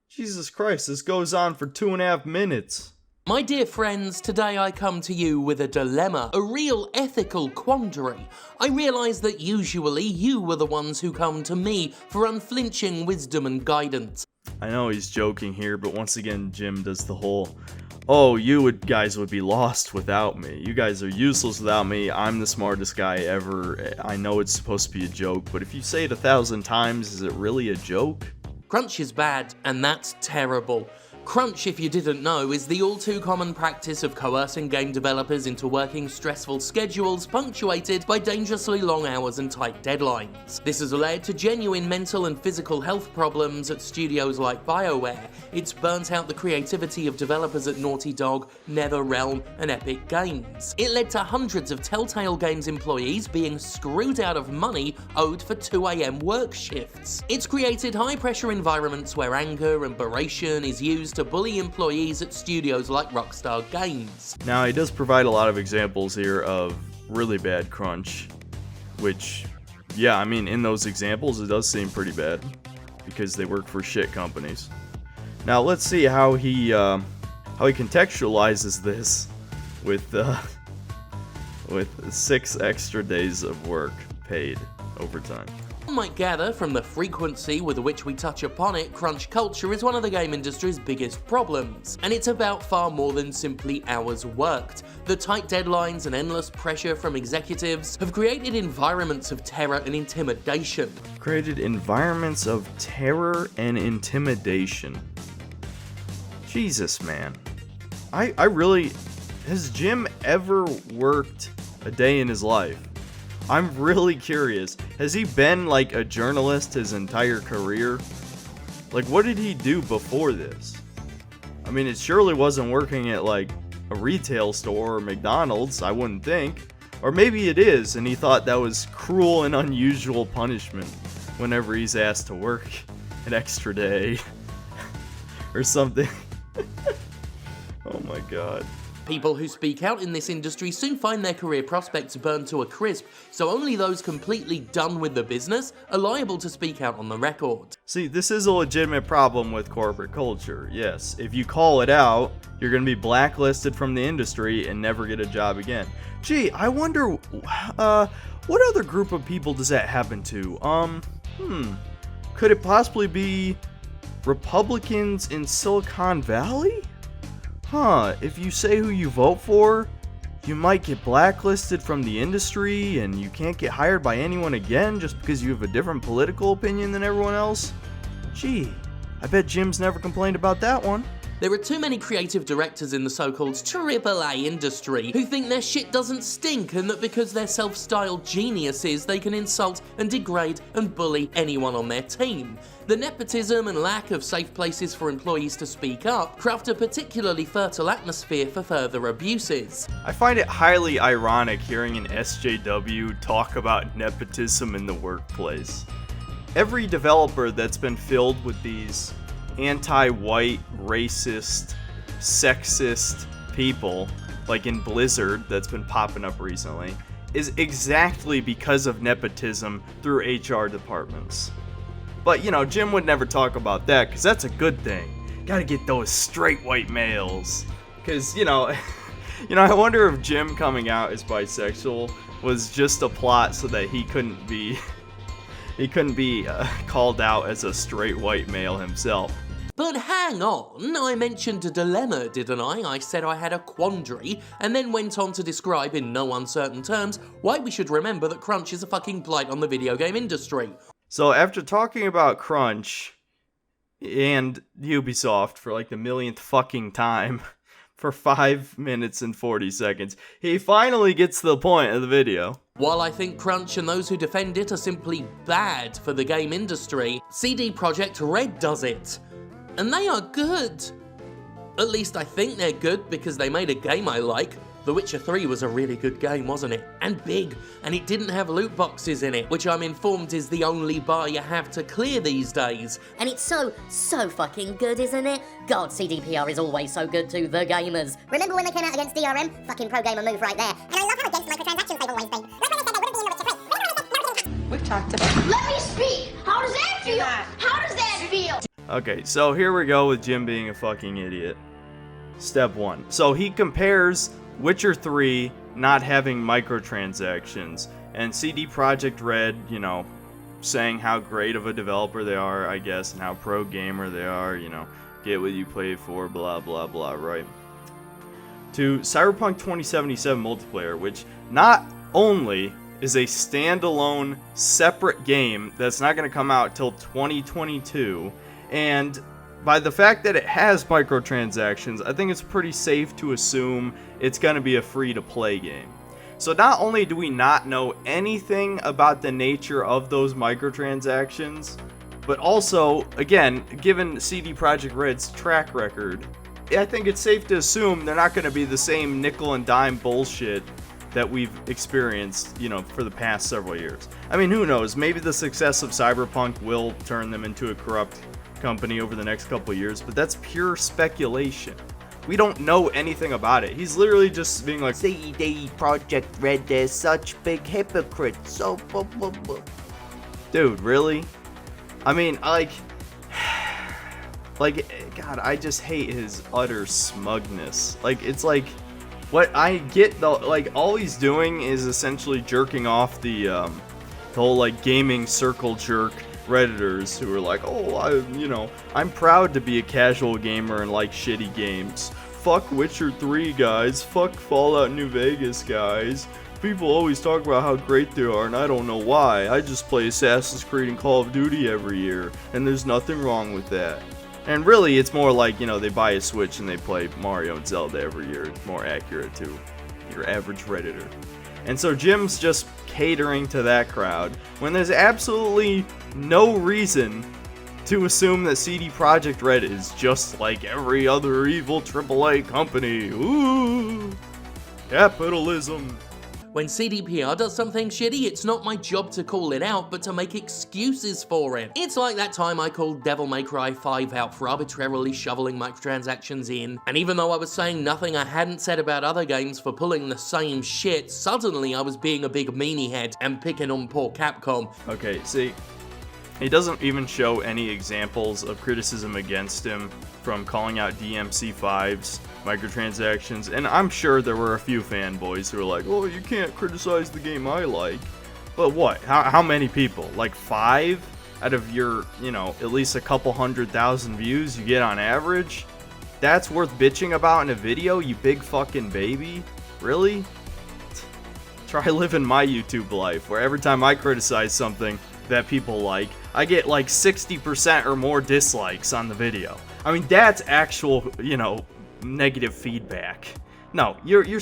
Jesus Christ, this goes on for 2.5 minutes. My dear friends, today I come to you with a dilemma, a real ethical quandary. I realise that usually you were the ones who come to me for unflinching wisdom and guidance. I know he's joking here, but once again, Jim does the whole, oh, you guys would be lost without me. You guys are useless without me. I'm the smartest guy ever. I know it's supposed to be a joke, but if you say it 1,000 times, is it really a joke? Crunch is bad, and that's terrible. Crunch, if you didn't know, is the all too common practice of coercing game developers into working stressful schedules punctuated by dangerously long hours and tight deadlines. This has led to genuine mental and physical health problems at studios like BioWare. It's burnt out the creativity of developers at Naughty Dog, NetherRealm, and Epic Games. It led to hundreds of Telltale Games employees being screwed out of money owed for 2 AM work shifts. It's created high-pressure environments where anger and beration is used to bully employees at studios like Rockstar Games. Now, he does provide a lot of examples here of really bad crunch, which, yeah, I mean, in those examples, it does seem pretty bad, because they work for shit companies. Now, let's see how he contextualizes this with 6 extra days of work paid overtime. One might gather from the frequency with which we touch upon it, crunch culture is one of the game industry's biggest problems, and it's about far more than simply hours worked. The tight deadlines and endless pressure from executives have created environments of terror and intimidation. Created environments of terror and intimidation. Jesus, man. I really... Has Jim ever worked a day in his life? I'm really curious. Has he been like a journalist his entire career? Like, what did he do before this? I mean, it surely wasn't working at like a retail store or McDonald's, I wouldn't think. Or maybe it is, and he thought that was cruel and unusual punishment whenever he's asked to work an extra day or something. Oh my god. People who speak out in this industry soon find their career prospects burned to a crisp, so only those completely done with the business are liable to speak out on the record. See, this is a legitimate problem with corporate culture, yes. If you call it out, you're gonna be blacklisted from the industry and never get a job again. Gee, I wonder, what other group of people does that happen to? Could it possibly be Republicans in Silicon Valley? If you say who you vote for, you might get blacklisted from the industry and you can't get hired by anyone again just because you have a different political opinion than everyone else? Gee, I bet Jim's never complained about that one. There are too many creative directors in the so-called AAA industry who think their shit doesn't stink and that because they're self-styled geniuses they can insult and degrade and bully anyone on their team. The nepotism and lack of safe places for employees to speak up craft a particularly fertile atmosphere for further abuses. I find it highly ironic hearing an SJW talk about nepotism in the workplace. Every developer that's been filled with these anti-white, racist, sexist people, like in Blizzard that's been popping up recently, is exactly because of nepotism through HR departments. But, you know, Jim would never talk about that, because that's a good thing. Gotta get those straight white males. Because, you know, I wonder if Jim coming out as bisexual was just a plot so that he couldn't be called out as a straight white male himself. But hang on, I mentioned a dilemma, didn't I? I said I had a quandary, and then went on to describe in no uncertain terms why we should remember that crunch is a fucking blight on the video game industry. So after talking about crunch and Ubisoft for like the millionth fucking time for 5 minutes and 40 seconds, he finally gets to the point of the video. While I think crunch and those who defend it are simply bad for the game industry, CD Projekt Red does it. And they are good. At least I think they're good because they made a game I like. The Witcher 3 was a really good game, wasn't it? And big, and it didn't have loot boxes in it, which I'm informed is the only bar you have to clear these days. And it's so fucking good, isn't it? God, CDPR is always so good to the gamers. Remember when they came out against DRM? Fucking pro gamer move right there. And I love how against microtransactions they've always been. Like when they said they wouldn't be in the Witcher 3. We've talked about. Let me speak! How does that feel? How does that feel? Okay, so here we go with Jim being a fucking idiot. Step 1. So he compares Witcher 3 not having microtransactions, and CD Projekt Red, you know, saying how great of a developer they are, I guess, and how pro gamer they are, you know, get what you play for, blah blah blah, right? To Cyberpunk 2077 multiplayer, which not only is a standalone, separate game that's not going to come out till 2022, and by the fact that it has microtransactions, I think it's pretty safe to assume it's going to be a free-to-play game. So not only do we not know anything about the nature of those microtransactions, but also, again, given CD Projekt Red's track record, I think it's safe to assume they're not going to be the same nickel and dime bullshit that we've experienced, you know, for the past several years. I mean, who knows? Maybe the success of Cyberpunk will turn them into a corrupt company over the next couple of years, but that's pure speculation. We don't know anything about it. He's literally just being like, CD Projekt Red, they're such big hypocrites. So, dude, really? I mean, like, God, I just hate his utter smugness. Like, it's like, what I get though, like, all he's doing is essentially jerking off the whole like gaming circle jerk Redditors who are like, oh, I'm proud to be a casual gamer and like shitty games. Fuck Witcher 3, guys. Fuck Fallout New Vegas, guys. People always talk about how great they are, and I don't know why. I just play Assassin's Creed and Call of Duty every year, and there's nothing wrong with that. And really, it's more like, you know, they buy a Switch and they play Mario and Zelda every year. It's more accurate to your average Redditor. And so Jim's just catering to that crowd, when there's absolutely no reason to assume that CD Projekt Red is just like every other evil AAA company. Ooh, capitalism. When CDPR does something shitty, it's not my job to call it out, but to make excuses for it. It's like that time I called Devil May Cry 5 out for arbitrarily shoveling microtransactions in, and even though I was saying nothing I hadn't said about other games for pulling the same shit, suddenly I was being a big meanie head and picking on poor Capcom. Okay, see, he doesn't even show any examples of criticism against him from calling out DMC5's microtransactions, and I'm sure there were a few fanboys who were like, oh, you can't criticize the game I like. But what? How many people? Like 5 out of your, you know, at least a couple 100,000 views you get on average? That's worth bitching about in a video, you big fucking baby? Really? Try living my YouTube life, where every time I criticize something that people like, I get like 60% or more dislikes on the video. I mean, that's actual, you know, negative feedback. No, you're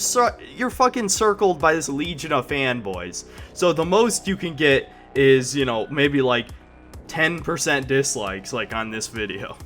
fucking circled by this legion of fanboys. So the most you can get is, you know, maybe like 10% dislikes, like on this video.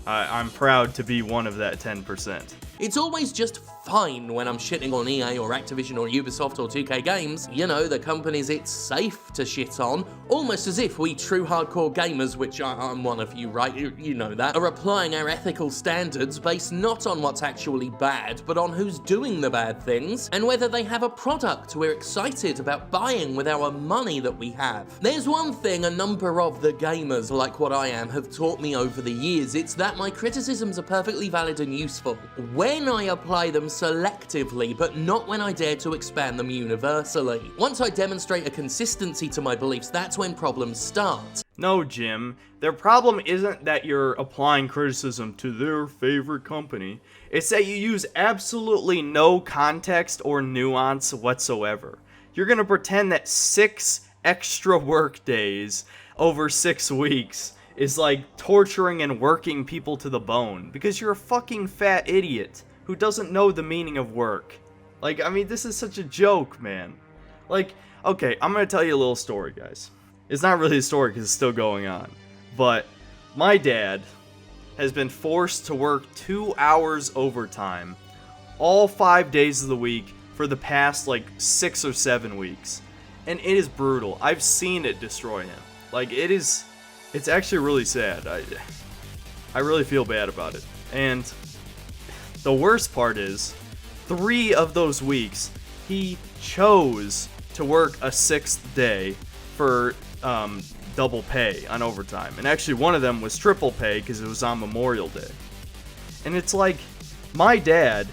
I'm proud to be one of that 10%. It's always just fine when I'm shitting on EA or Activision or Ubisoft or 2K Games, you know, the companies it's safe to shit on, almost as if we true hardcore gamers, which I'm one of you, right, you know that, are applying our ethical standards based not on what's actually bad, but on who's doing the bad things, and whether they have a product we're excited about buying with our money that we have. There's one thing a number of the gamers, like what I am, have taught me over the years, it's that my criticisms are perfectly valid and useful when I apply them selectively, but not when I dare to expand them universally. Once I demonstrate a consistency to my beliefs, that's when problems start. No, Jim, their problem isn't that you're applying criticism to their favorite company. It's that you use absolutely no context or nuance whatsoever. You're gonna pretend that 6 extra work days over 6 weeks is like torturing and working people to the bone because you're a fucking fat idiot who doesn't know the meaning of work. Like, I mean, this is such a joke, man. Like, okay, I'm gonna tell you a little story, guys. It's not really a story because it's still going on. But my dad has been forced to work 2 hours overtime all 5 days of the week for the past, like, 6 or 7 weeks. And it is brutal. I've seen it destroy him. Like, it's actually really sad. I really feel bad about it. And the worst part is, 3 of those weeks, he chose to work a 6th day for double pay on overtime. And actually one of them was triple pay because it was on Memorial Day. And it's like, my dad,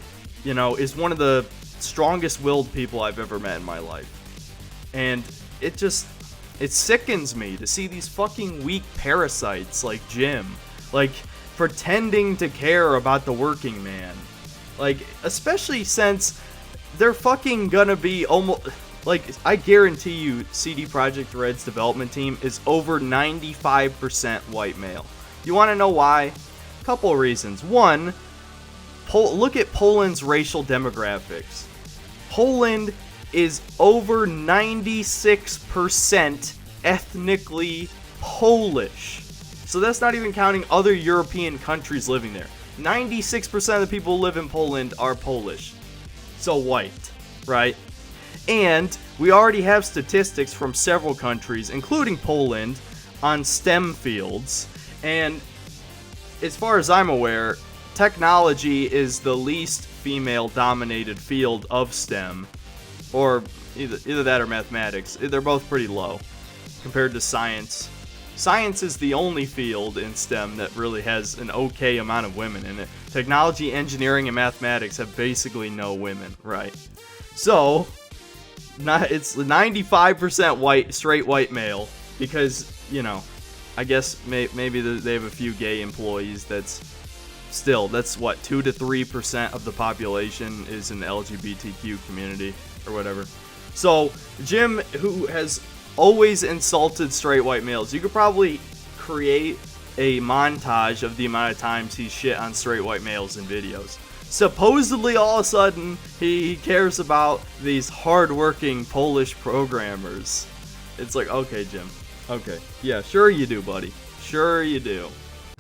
you know, is one of the strongest willed people I've ever met in my life. And it sickens me to see these fucking weak parasites like Jim, like, pretending to care about the working man. Like, especially since they're fucking gonna be almost, like, I guarantee you CD Projekt Red's development team is over 95% white male. You wanna know why? A couple of reasons. One, look at Poland's racial demographics. Poland is over 96% ethnically Polish. So that's not even counting other European countries living there. 96% of the people who live in Poland are Polish. So white, right? And we already have statistics from several countries, including Poland, on STEM fields. And as far as I'm aware, technology is the least female-dominated field of STEM. Or either that or mathematics. They're both pretty low compared to science. Science is the only field in STEM that really has an okay amount of women in it. Technology, engineering, and mathematics have basically no women, right? So, it's 95% white, straight white male, because, you know, I guess maybe they have a few gay employees. That's what, 2 to 3% of the population is in the LGBTQ community, or whatever. So, Jim, who has always insulted straight white males, you could probably create a montage of the amount of times he shit on straight white males in videos. Supposedly, all of a sudden, he cares about these hardworking Polish programmers. It's like, okay, Jim. Okay. Yeah, sure you do, buddy. Sure you do.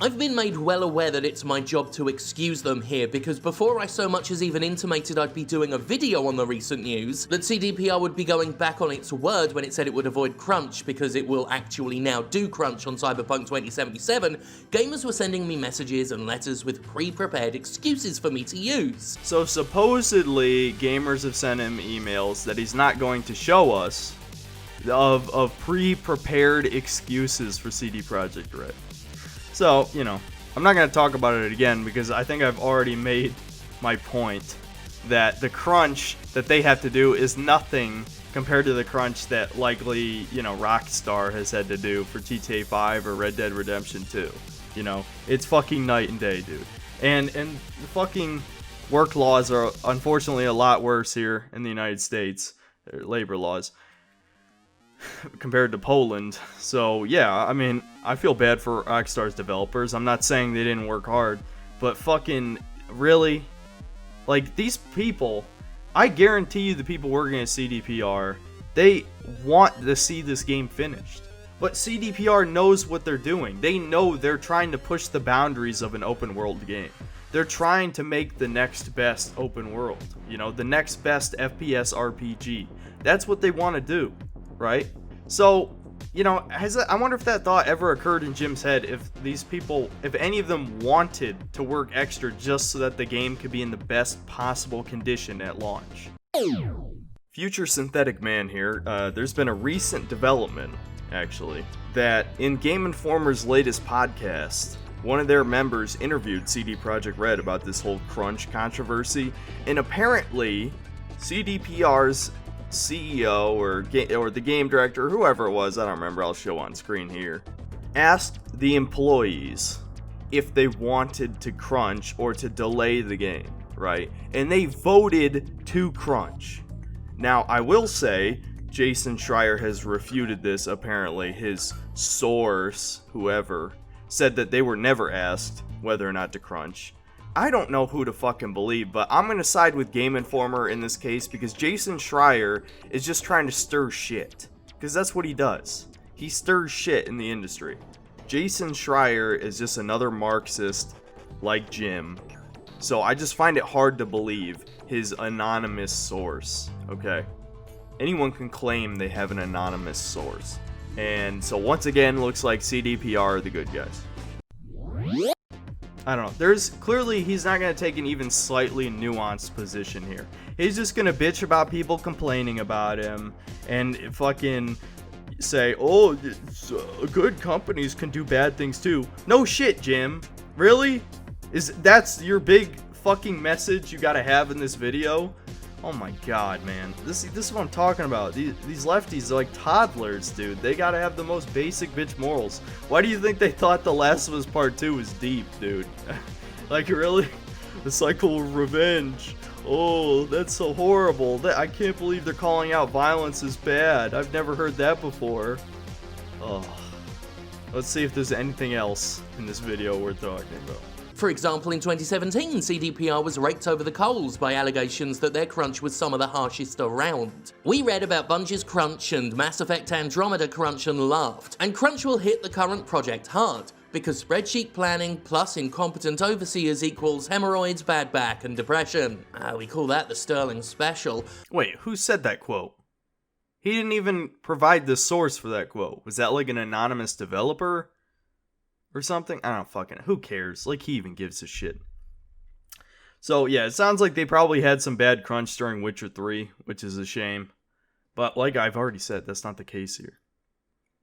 I've been made well aware that it's my job to excuse them here, because before I so much as even intimated I'd be doing a video on the recent news, that CDPR would be going back on its word when it said it would avoid crunch because it will actually now do crunch on Cyberpunk 2077, gamers were sending me messages and letters with pre-prepared excuses for me to use. So supposedly, gamers have sent him emails that he's not going to show us of pre-prepared excuses for CD Projekt Red. So, you know, I'm not going to talk about it again because I think I've already made my point that the crunch that they have to do is nothing compared to the crunch that likely, you know, Rockstar has had to do for GTA 5 or Red Dead Redemption 2. You know, it's fucking night and day, dude. And the fucking work laws are unfortunately a lot worse here in the United States, labor laws, compared to Poland. So yeah, I mean, I feel bad for Rockstar's developers. I'm not saying they didn't work hard, but fucking really, like, these people, I guarantee you the people working at CDPR, they want to see this game finished. But CDPR knows what they're doing. They know they're trying to push the boundaries of an open world game. They're trying to make the next best open world, you know, the next best FPS RPG. That's what they want to do, right? So, you know, I wonder if that thought ever occurred in Jim's head, if these people, if any of them wanted to work extra just so that the game could be in the best possible condition at launch. Future Synthetic Man here, there's been a recent development, actually, that in Game Informer's latest podcast, one of their members interviewed CD Projekt Red about this whole crunch controversy, and apparently CDPR's CEO or the game director, whoever it was, I don't remember, I'll show on screen here, asked the employees if they wanted to crunch or to delay the game, right? And they voted to crunch. Now, I will say, Jason Schreier has refuted this, apparently. His source, whoever, said that they were never asked whether or not to crunch. I don't know who to fucking believe, but I'm gonna side with Game Informer in this case because Jason Schreier is just trying to stir shit. Because that's what he does. He stirs shit in the industry. Jason Schreier is just another Marxist like Jim. So I just find it hard to believe his anonymous source, okay? Anyone can claim they have an anonymous source. And so once again, looks like CDPR are the good guys. I don't know. There's clearly, he's not going to take an even slightly nuanced position here. He's just going to bitch about people complaining about him and fucking say, oh, good companies can do bad things too. No shit, Jim. Really? That's your big fucking message you got to have in this video? Oh my god, man. This is what I'm talking about. These lefties are like toddlers, dude. They gotta have the most basic bitch morals. Why do you think they thought The Last of Us Part 2 was deep, dude? Like, really? The cycle of revenge. Oh, that's so horrible. I can't believe they're calling out violence as bad. I've never heard that before. Oh. Let's see if there's anything else in this video worth talking about. For example, in 2017, CDPR was raked over the coals by allegations that their crunch was some of the harshest around. We read about Bungie's crunch and Mass Effect Andromeda crunch and laughed. And crunch will hit the current project hard, because spreadsheet planning plus incompetent overseers equals hemorrhoids, bad back, and depression. We call that the Sterling Special. Wait, who said that quote? He didn't even provide the source for that quote. Was that like an anonymous developer? Or something? I don't fucking... Who cares? Like, he even gives a shit. So, yeah, it sounds like they probably had some bad crunch during Witcher 3, which is a shame. But, like I've already said, that's not the case here.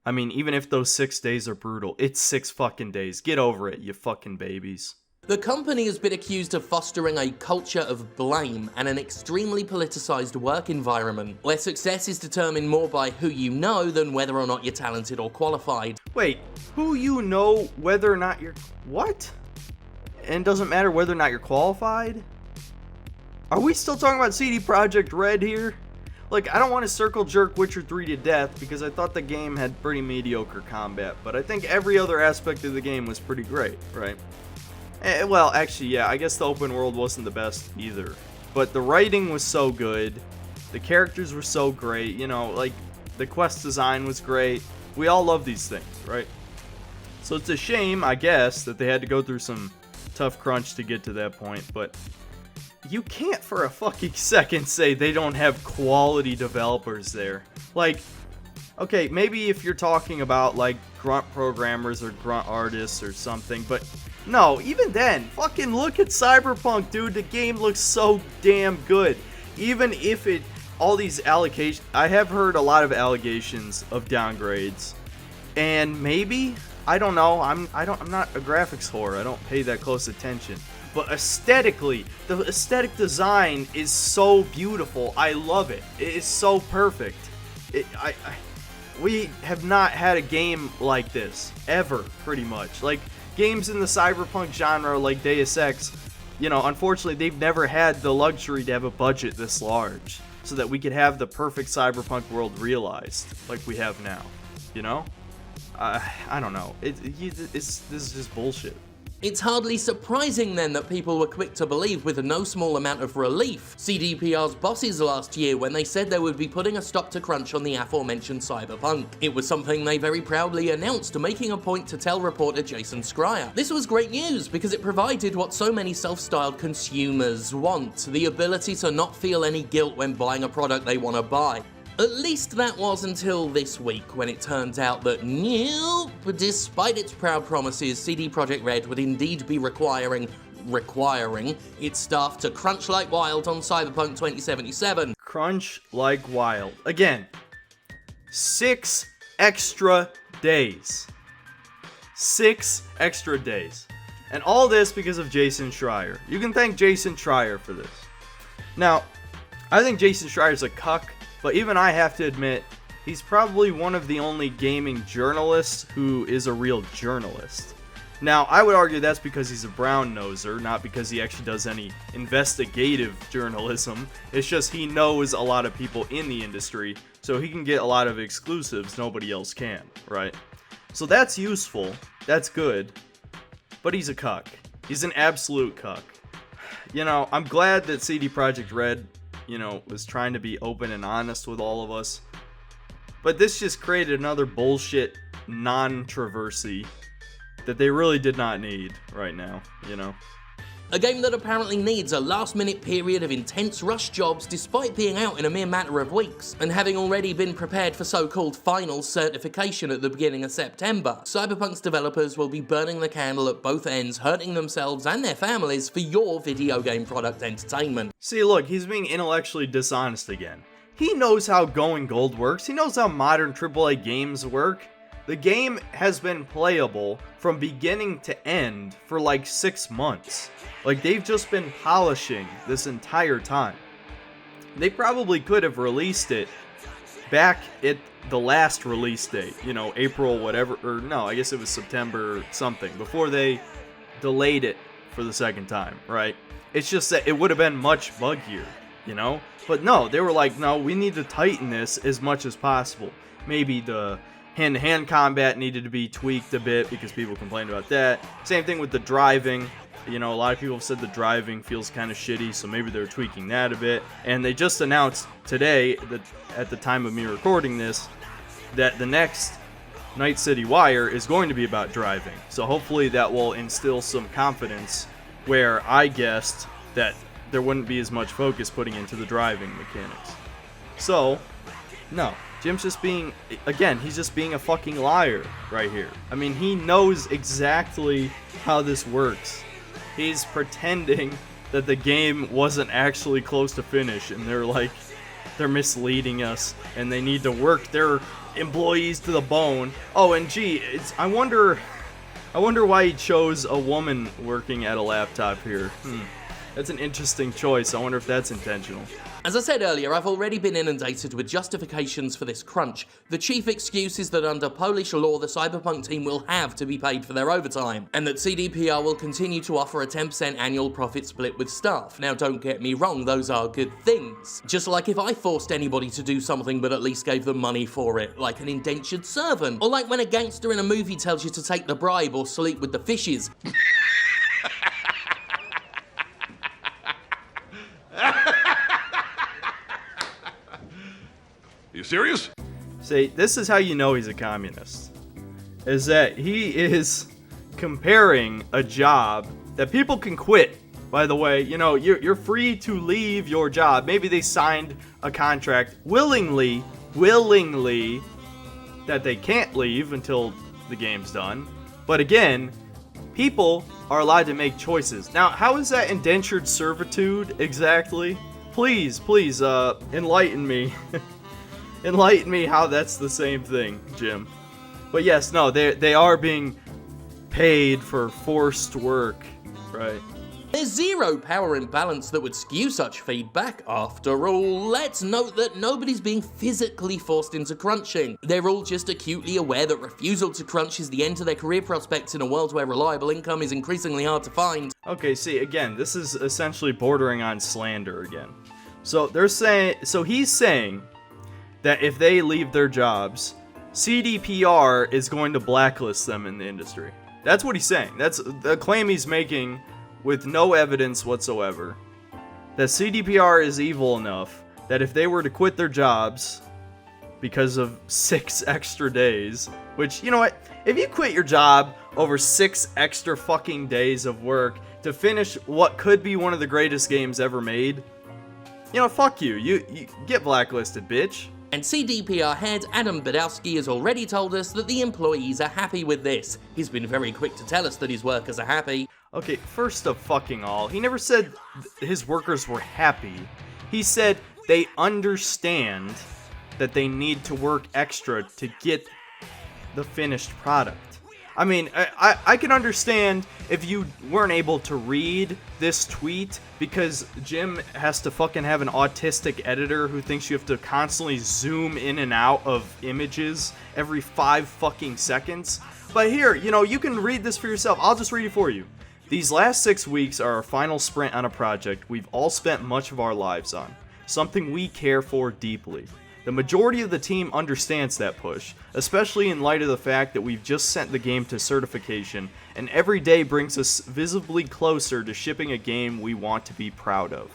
I mean, even if those 6 days are brutal, it's 6 fucking days. Get over it, you fucking babies. The company has been accused of fostering a culture of blame and an extremely politicized work environment, where success is determined more by who you know than whether or not you're talented or qualified. Wait, who you know whether or not you're... What? And it doesn't matter whether or not you're qualified? Are we still talking about CD Projekt Red here? Like, I don't want to circle jerk Witcher 3 to death because I thought the game had pretty mediocre combat, but I think every other aspect of the game was pretty great, right? Well, actually, yeah, I guess the open world wasn't the best either. But the writing was so good. The characters were so great. You know, like, the quest design was great. We all love these things, right? So it's a shame, I guess, that they had to go through some tough crunch to get to that point. But you can't for a fucking second say they don't have quality developers there. Like, okay, maybe if you're talking about, like, grunt programmers or grunt artists or something, but... No, even then, fucking look at Cyberpunk, dude. The game looks so damn good. Even if all these allocations, I have heard a lot of allegations of downgrades. And maybe, I don't know, I'm not a graphics whore. I don't pay that close attention. But aesthetically, the aesthetic design is so beautiful. I love it. It is so perfect. We have not had a game like this ever, pretty much. Like, games in the cyberpunk genre like Deus Ex, you know, unfortunately they've never had the luxury to have a budget this large so that we could have the perfect cyberpunk world realized like we have now, you know? I don't know. This is just bullshit. It's hardly surprising then that people were quick to believe with no small amount of relief CDPR's bosses last year when they said they would be putting a stop to crunch on the aforementioned Cyberpunk. It was something they very proudly announced, making a point to tell reporter Jason Schreier. This was great news because it provided what so many self-styled consumers want, the ability to not feel any guilt when buying a product they want to buy. At least that was until this week, when it turns out that nope, despite its proud promises, CD Projekt Red would indeed be requiring its staff to crunch like wild on Cyberpunk 2077. Crunch like wild. Again, 6 extra days. 6 extra days. And all this because of Jason Schreier. You can thank Jason Schreier for this. Now, I think Jason Schreier's a cuck. But even I have to admit, he's probably one of the only gaming journalists who is a real journalist. Now, I would argue that's because he's a brown noser, not because he actually does any investigative journalism. It's just he knows a lot of people in the industry, so he can get a lot of exclusives nobody else can, right? So that's useful, that's good, but he's a cuck. He's an absolute cuck. You know, I'm glad that CD Projekt Red was trying to be open and honest with all of us. But this just created another bullshit non-traversy that they really did not need right now, A game that apparently needs a last-minute period of intense rush jobs despite being out in a mere matter of weeks, and having already been prepared for so-called final certification at the beginning of September. Cyberpunk's developers will be burning the candle at both ends, hurting themselves and their families for your video game product entertainment. See, look, he's being intellectually dishonest again. He knows how going gold works. He knows how modern AAA games work. The game has been playable from beginning to end for like 6 months. Like, they've just been polishing this entire time. They probably could have released it back at the last release date, April whatever, or no, I guess it was September something, before they delayed it for the second time, right? It's just that it would have been much buggier, But no, they were like, no, we need to tighten this as much as possible. Maybe the hand-to-hand combat needed to be tweaked a bit because people complained about that. Same thing with the driving. A lot of people have said the driving feels kind of shitty, so maybe they're tweaking that a bit. And they just announced today, that at the time of me recording this, that the next Night City Wire is going to be about driving. So hopefully that will instill some confidence where I guessed that there wouldn't be as much focus putting into the driving mechanics. So, no. Jim's just being, again, he's just being a fucking liar right here. I mean, he knows exactly how this works. He's pretending that the game wasn't actually close to finish, and they're misleading us, and they need to work their employees to the bone. Oh, and gee, I wonder why he chose a woman working at a laptop here. That's an interesting choice. I wonder if that's intentional. As I said earlier, I've already been inundated with justifications for this crunch. The chief excuse is that under Polish law, the Cyberpunk team will have to be paid for their overtime, and that CDPR will continue to offer a 10% annual profit split with staff. Now, don't get me wrong, those are good things. Just like if I forced anybody to do something but at least gave them money for it, like an indentured servant. Or like when a gangster in a movie tells you to take the bribe or sleep with the fishes. You serious? See, this is how you know he's a communist. Is that he is comparing a job that people can quit. By the way, you're free to leave your job. Maybe they signed a contract willingly that they can't leave until the game's done. But again, people are allowed to make choices. Now, how is that indentured servitude exactly? Please, enlighten me. Enlighten me how that's the same thing, Jim. But yes, no, they are being paid for forced work, right? There's zero power imbalance that would skew such feedback. After all, let's note that nobody's being physically forced into crunching. They're all just acutely aware that refusal to crunch is the end to their career prospects in a world where reliable income is increasingly hard to find. Okay, see, again, this is essentially bordering on slander again. So he's saying that if they leave their jobs, CDPR is going to blacklist them in the industry. That's what he's saying. That's the claim he's making with no evidence whatsoever. That CDPR is evil enough that if they were to quit their jobs because of 6 extra days, which, you know what? If you quit your job over 6 extra fucking days of work to finish what could be one of the greatest games ever made, you know, fuck you. You get blacklisted, bitch. And CDPR head Adam Badowski has already told us that the employees are happy with this. He's been very quick to tell us that his workers are happy. Okay, first of fucking all, he never said his workers were happy. He said they understand that they need to work extra to get the finished product. I mean, I can understand if you weren't able to read this tweet because Jim has to fucking have an autistic editor who thinks you have to constantly zoom in and out of images every 5 fucking seconds. But here, you know, you can read this for yourself. I'll just read it for you. These last 6 weeks are our final sprint on a project we've all spent much of our lives on. Something we care for deeply. The majority of the team understands that push, especially in light of the fact that we've just sent the game to certification, and every day brings us visibly closer to shipping a game we want to be proud of.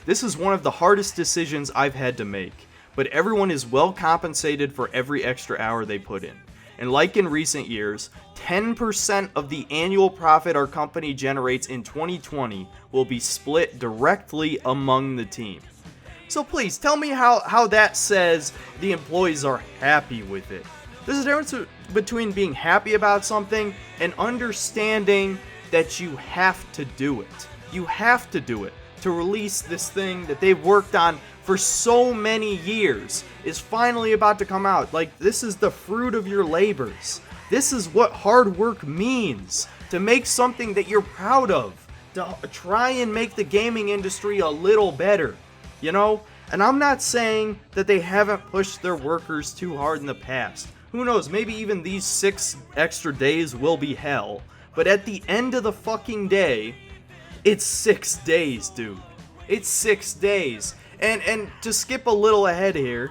This is one of the hardest decisions I've had to make, but everyone is well compensated for every extra hour they put in. And like in recent years, 10% of the annual profit our company generates in 2020 will be split directly among the team. So please, tell me how that says the employees are happy with it. There's a difference between being happy about something and understanding that you have to do it. You have to do it to release this thing that they've worked on for so many years is finally about to come out. Like, this is the fruit of your labors. This is what hard work means. To make something that you're proud of. To try and make the gaming industry a little better. You know? And I'm not saying that they haven't pushed their workers too hard in the past. Who knows, maybe even these 6 extra days will be hell. But at the end of the fucking day, it's 6 days, dude. It's 6 days. And to skip a little ahead here,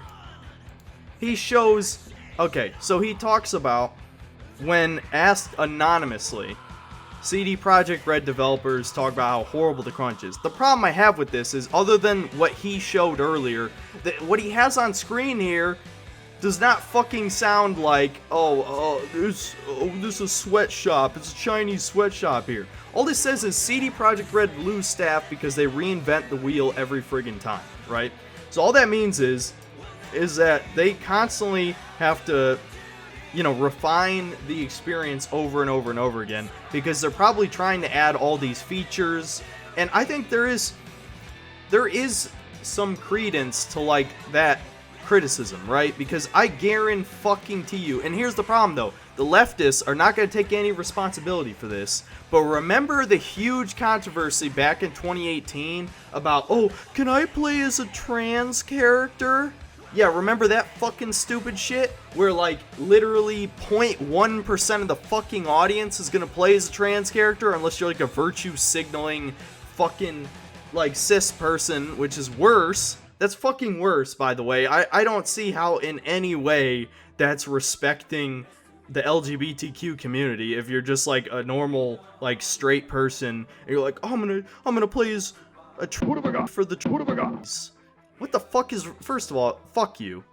he shows... Okay, so he talks about, when asked anonymously, CD Projekt Red developers talk about how horrible the crunch is. The problem I have with this is, other than what he showed earlier, that what he has on screen here does not fucking sound like, this is a sweatshop. It's a Chinese sweatshop here. All this says is CD Projekt Red lose staff because they reinvent the wheel every friggin' time, right? So all that means is that they constantly have to, you know, refine the experience over and over and over again because they're probably trying to add all these features. And I think there is some credence to, like, that criticism, right? Because I guarantee you, and here's the problem though, the leftists are not going to take any responsibility for this, but remember the huge controversy back in 2018 about, oh, can I play as a trans character? Yeah, remember that fucking stupid shit? Where, like, literally 0.1% of the fucking audience is gonna play as a trans character unless you're, like, a virtue signaling fucking, like, cis person, which is worse. That's fucking worse, by the way. I don't see how in any way that's respecting the LGBTQ community if you're just, like, a normal, like, straight person and you're like, oh, I'm gonna play as a for the What the fuck is... First of all, fuck you.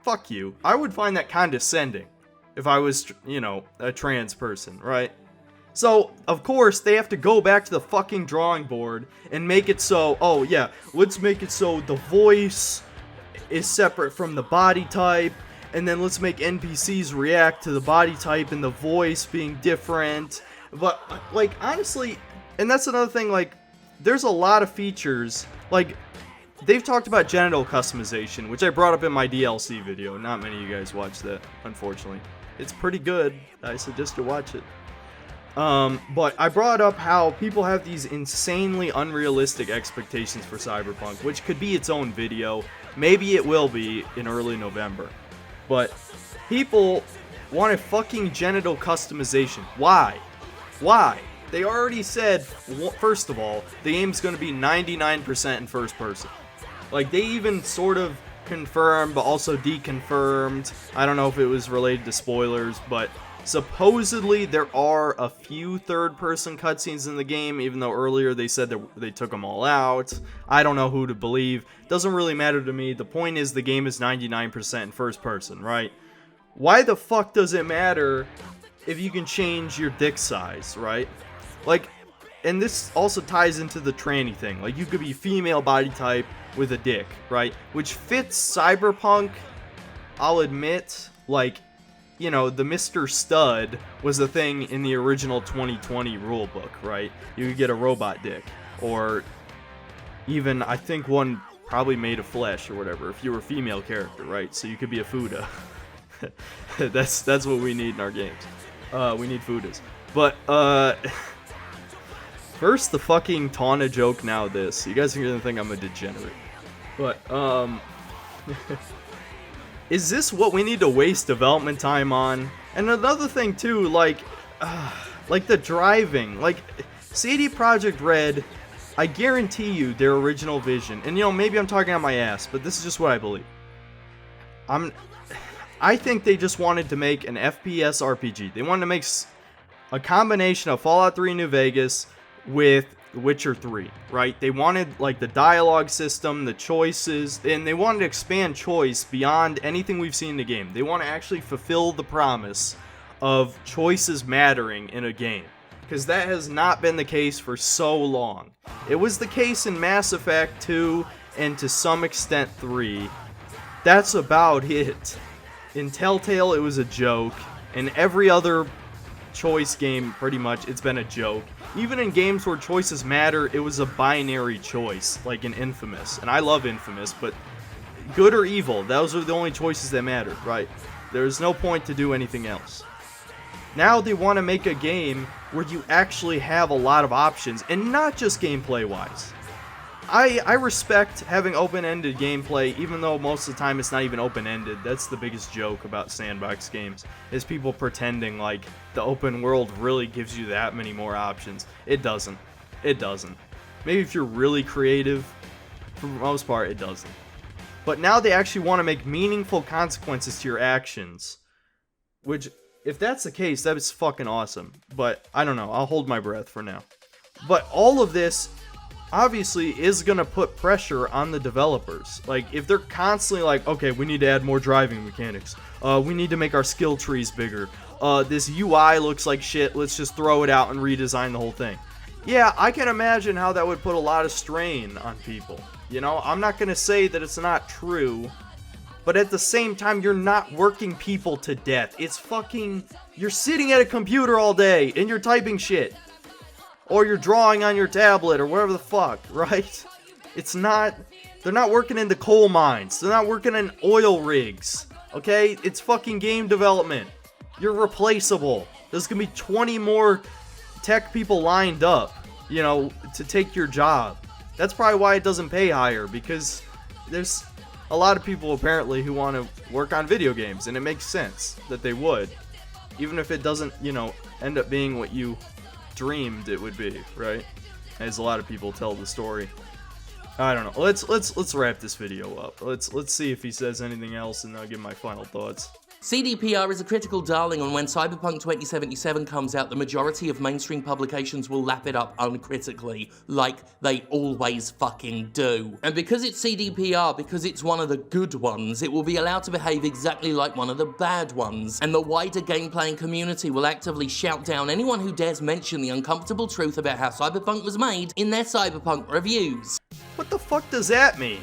Fuck you. I would find that condescending if I was, you know, a trans person, right? So, of course, they have to go back to the fucking drawing board and make it so, oh yeah, let's make it so the voice is separate from the body type, and then let's make NPCs react to the body type and the voice being different. But, like, honestly, and that's another thing, like, there's a lot of features, like... They've talked about genital customization, which I brought up in my DLC video. Not many of you guys watched that, unfortunately. It's pretty good. I suggest you watch it. But I brought up how people have these insanely unrealistic expectations for Cyberpunk, which could be its own video. Maybe it will be in early November. But people want a fucking genital customization. Why? Why? They already said, first of all, the game's going to be 99% in first person. Like, they even sort of confirmed, but also deconfirmed. I don't know if it was related to spoilers, but supposedly there are a few third-person cutscenes in the game, even though earlier they said that they took them all out. I don't know who to believe. Doesn't really matter to me. The point is the game is 99% in first person, right? Why the fuck does it matter if you can change your dick size, right? Like, and this also ties into the tranny thing. Like, you could be female body type with a dick, right? Which fits Cyberpunk, I'll admit. Like, you know, the Mr. Stud was a thing in the original 2020 rulebook, right? You could get a robot dick. Or even, I think one probably made of flesh or whatever, if you were a female character, right? So you could be a Fuda. That's what we need in our games. We need Fudas. But, first the fucking Tawna joke, now this. You guys are gonna think I'm a degenerate. But, is this what we need to waste development time on? And another thing too, like the driving. Like, CD Projekt Red, I guarantee you their original vision, and you know, maybe I'm talking out my ass, but this is just what I believe. I think they just wanted to make an FPS RPG. They wanted to make a combination of Fallout 3 New Vegas with Witcher 3, right? They wanted, like, the dialogue system, the choices, and they wanted to expand choice beyond anything we've seen in the game. They want to actually fulfill the promise of choices mattering in a game, because that has not been the case for so long. It was the case in Mass Effect 2 and to some extent 3. That's about it. In Telltale, it was a joke. In every other choice game, pretty much, it's been a joke. Even in games where choices matter, it was a binary choice, like in Infamous. And I love Infamous, but good or evil, those are the only choices that matter, right? There's no point to do anything else. Now they want to make a game where you actually have a lot of options, and not just gameplay-wise. I respect having open-ended gameplay, even though most of the time it's not even open-ended. That's the biggest joke about sandbox games, is people pretending like the open world really gives you that many more options. It doesn't. It doesn't. Maybe if you're really creative, for the most part, it doesn't. But now they actually want to make meaningful consequences to your actions, which, if that's the case, that is fucking awesome. But, I don't know, I'll hold my breath for now. But all of this obviously is gonna put pressure on the developers. Like, if they're constantly like, okay, we need to add more driving mechanics, we need to make our skill trees bigger, this UI looks like shit, let's just throw it out and redesign the whole thing. Yeah, I can imagine how that would put a lot of strain on people. You know, I'm not gonna say that it's not true, but at the same time, you're not working people to death. It's fucking, you're sitting at a computer all day and you're typing shit. Or you're drawing on your tablet, or whatever the fuck, right? It's not, they're not working in the coal mines. They're not working in oil rigs, okay? It's fucking game development. You're replaceable. There's gonna be 20 more tech people lined up, you know, to take your job. That's probably why it doesn't pay higher, because there's a lot of people apparently who want to work on video games, and it makes sense that they would. Even if it doesn't, you know, end up being what you dreamed it would be, right? As a lot of people tell the story. I don't know. Let's wrap this video up. Let's see if he says anything else, and I'll give my final thoughts. CDPR is a critical darling, and when Cyberpunk 2077 comes out, the majority of mainstream publications will lap it up uncritically, like they always fucking do. And because it's CDPR, because it's one of the good ones, it will be allowed to behave exactly like one of the bad ones, and the wider game-playing community will actively shout down anyone who dares mention the uncomfortable truth about how Cyberpunk was made in their Cyberpunk reviews. What the fuck does that mean?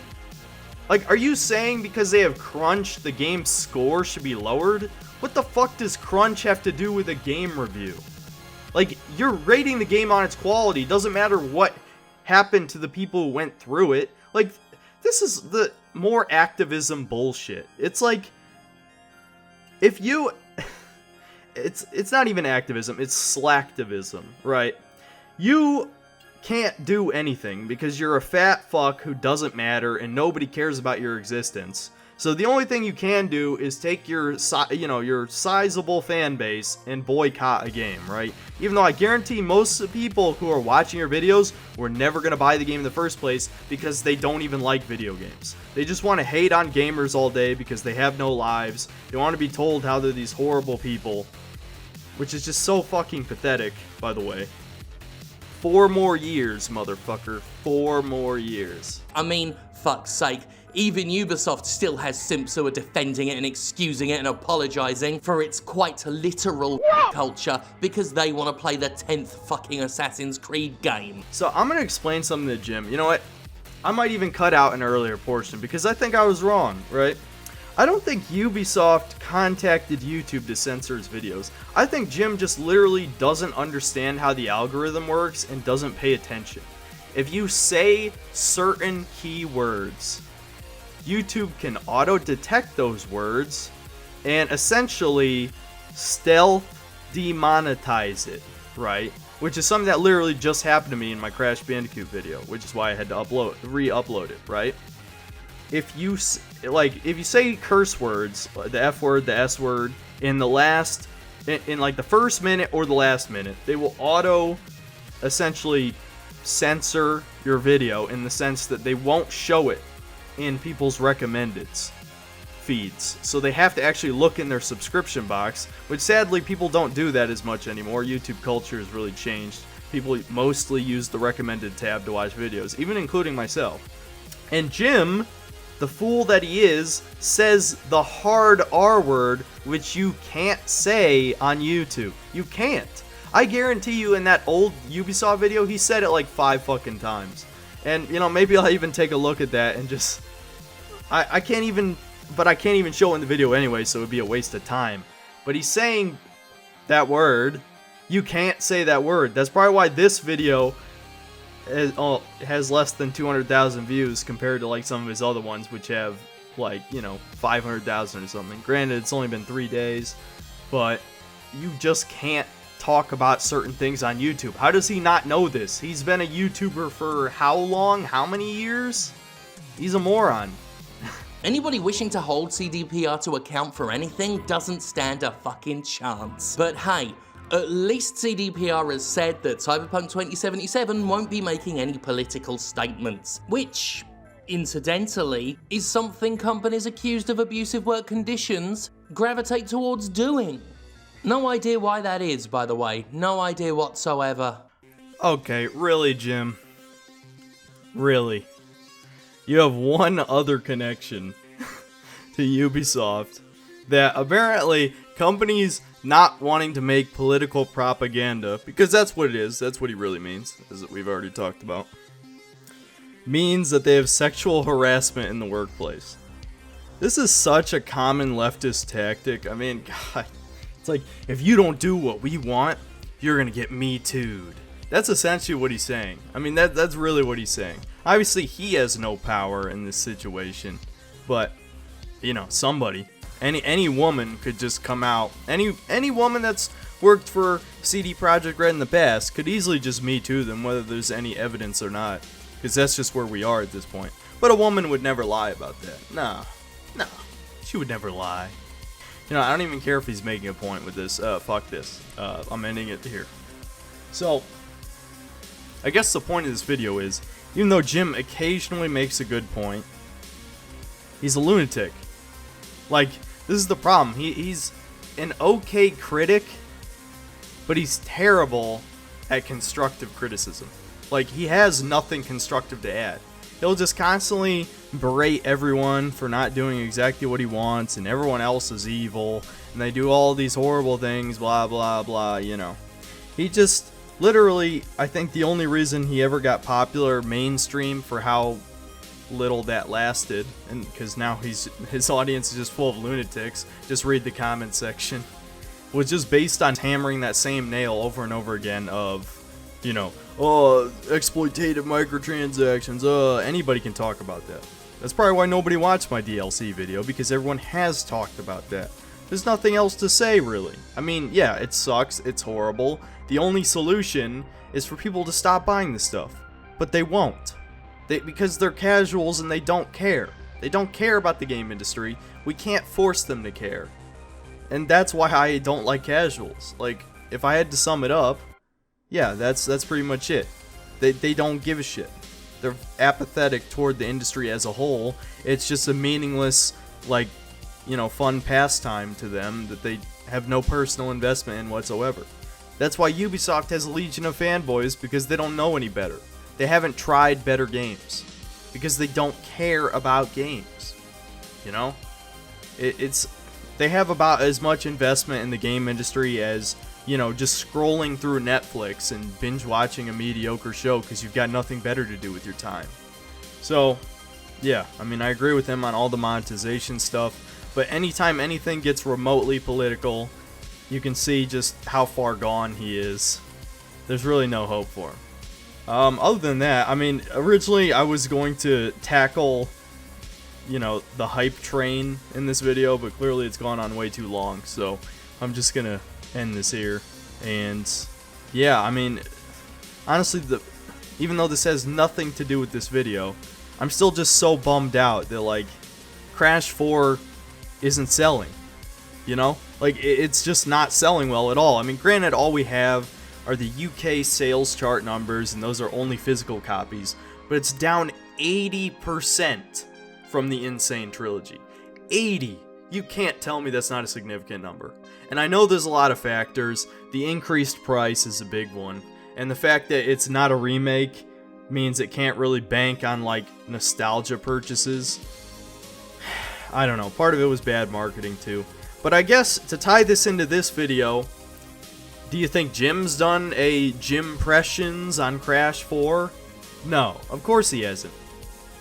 Like, are you saying because they have crunch, the game's score should be lowered? What the fuck does crunch have to do with a game review? Like, you're rating the game on its quality. Doesn't matter what happened to the people who went through it. Like, this is the more activism bullshit. It's like, if you... It's not even activism, it's slacktivism, right? You can't do anything because you're a fat fuck who doesn't matter and nobody cares about your existence. So the only thing you can do is take your sizable fan base and boycott a game, right? Even though I guarantee most of the people who are watching your videos were never going to buy the game in the first place because they don't even like video games. They just want to hate on gamers all day because they have no lives. They want to be told how they're these horrible people, which is just so fucking pathetic, by the way. 4 more years, motherfucker. 4 more years. I mean, fuck's sake. Even Ubisoft still has simps who are defending it and excusing it and apologising for its quite literal culture because they want to play the 10th fucking Assassin's Creed game. So I'm going to explain something to Jim. You know what? I might even cut out an earlier portion because I think I was wrong, right? I don't think Ubisoft contacted YouTube to censor his videos. I think Jim just literally doesn't understand how the algorithm works and doesn't pay attention. If you say certain keywords, YouTube can auto-detect those words and essentially stealth demonetize it, right? Which is something that literally just happened to me in my Crash Bandicoot video, which is why I had to re-upload it, right? If you say curse words, the F word, the S word, in like the first minute or the last minute, they will auto essentially censor your video in the sense that they won't show it in people's recommendeds feeds. So they have to actually look in their subscription box, which sadly people don't do that as much anymore. YouTube culture has really changed. People mostly use the recommended tab to watch videos, even including myself. And Jim, the fool that he is, says the hard R word, which you can't say on YouTube. You can't. I guarantee you in that old Ubisoft video, he said it like 5 fucking times. And, maybe I'll even take a look at that and just... I can't even show it in the video anyway, so it would be a waste of time. But he's saying that word. You can't say that word. That's probably why this video has less than 200,000 views compared to like some of his other ones, which have like 500,000 or something. Granted, it's only been 3 days, but you just can't talk about certain things on YouTube. How does he not know this? He's been a YouTuber for how long? How many years? He's a moron. Anybody wishing to hold CDPR to account for anything doesn't stand a fucking chance. But hey, at least CDPR has said that Cyberpunk 2077 won't be making any political statements, which, incidentally, is something companies accused of abusive work conditions gravitate towards doing. No idea why that is, by the way. No idea whatsoever. Okay, really, Jim? Really? You have one other connection to Ubisoft that apparently companies not wanting to make political propaganda, because that's what it is, that's what he really means, as we've already talked about, means that they have sexual harassment in the workplace. This is such a common leftist tactic. I mean, God, it's like, if you don't do what we want, you're gonna get Me Too'd. That's essentially what he's saying. I mean, that's really what he's saying. Obviously, he has no power in this situation, but, somebody, any woman could just come out. Any woman that's worked for CD Projekt Red in the past could easily just Me Too them, whether there's any evidence or not, because that's just where we are at this point. But a woman would never lie about that. Nah, she would never lie. I don't even care if he's making a point with this. Fuck this. I'm ending it here. So, I guess the point of this video is, even though Jim occasionally makes a good point, he's a lunatic. Like, this is the problem. He's an okay critic, but he's terrible at constructive criticism. Like, he has nothing constructive to add. He'll just constantly berate everyone for not doing exactly what he wants, and everyone else is evil, and they do all these horrible things, blah, blah, blah, He just... Literally, I think the only reason he ever got popular mainstream for how little that lasted, and because now his audience is just full of lunatics, just read the comment section, was just based on hammering that same nail over and over again of, exploitative microtransactions, anybody can talk about that. That's probably why nobody watched my DLC video, because everyone has talked about that. There's nothing else to say, really. I mean, yeah, it sucks, it's horrible. The only solution is for people to stop buying this stuff. But they won't. Because they're casuals and they don't care. They don't care about the game industry. We can't force them to care. And that's why I don't like casuals. Like, if I had to sum it up, yeah, that's pretty much it. They don't give a shit. They're apathetic toward the industry as a whole. It's just a meaningless, like, you know, fun pastime to them that they have no personal investment in whatsoever. That's why Ubisoft has a legion of fanboys, because they don't know any better. They haven't tried better games. Because they don't care about games. You know? They have about as much investment in the game industry as, you know, just scrolling through Netflix and binge watching a mediocre show because you've got nothing better to do with your time. So, yeah, I mean, I agree with him on all the monetization stuff, but anytime anything gets remotely political, you can see just how far gone he is. There's really no hope for him. Other than that, I mean, originally I was going to tackle, you know, the hype train in this video, but clearly it's gone on way too long, so I'm just gonna end this here. And yeah, I mean, honestly, even though this has nothing to do with this video, I'm still just so bummed out that, like, Crash 4 isn't selling, you know? Like, it's just not selling well at all. I mean, granted, all we have are the UK sales chart numbers, and those are only physical copies, but it's down 80% from the Insane Trilogy. 80! You can't tell me that's not a significant number. And I know there's a lot of factors. The increased price is a big one, and the fact that it's not a remake means it can't really bank on, like, nostalgia purchases. I don't know, part of it was bad marketing too. But I guess to tie this into this video, do you think Jim's done a Jimpressions on Crash 4? No, of course he hasn't.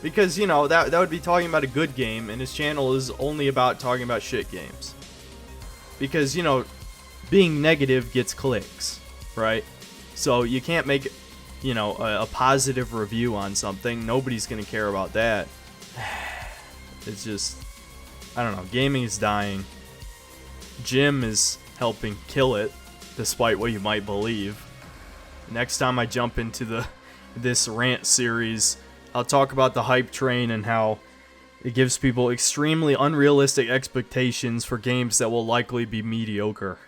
Because, you know, that would be talking about a good game, and his channel is only about talking about shit games. Because, you know, being negative gets clicks, right? So you can't make, you know, a positive review on something. Nobody's going to care about that. It's just, I don't know, gaming is dying. Jim is helping kill it, despite what you might believe. Next time I jump into this rant series, I'll talk about the hype train and how it gives people extremely unrealistic expectations for games that will likely be mediocre,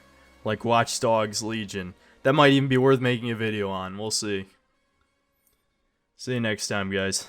like Watch Dogs Legion. That might even be worth making a video on. We'll see. See you next time, guys.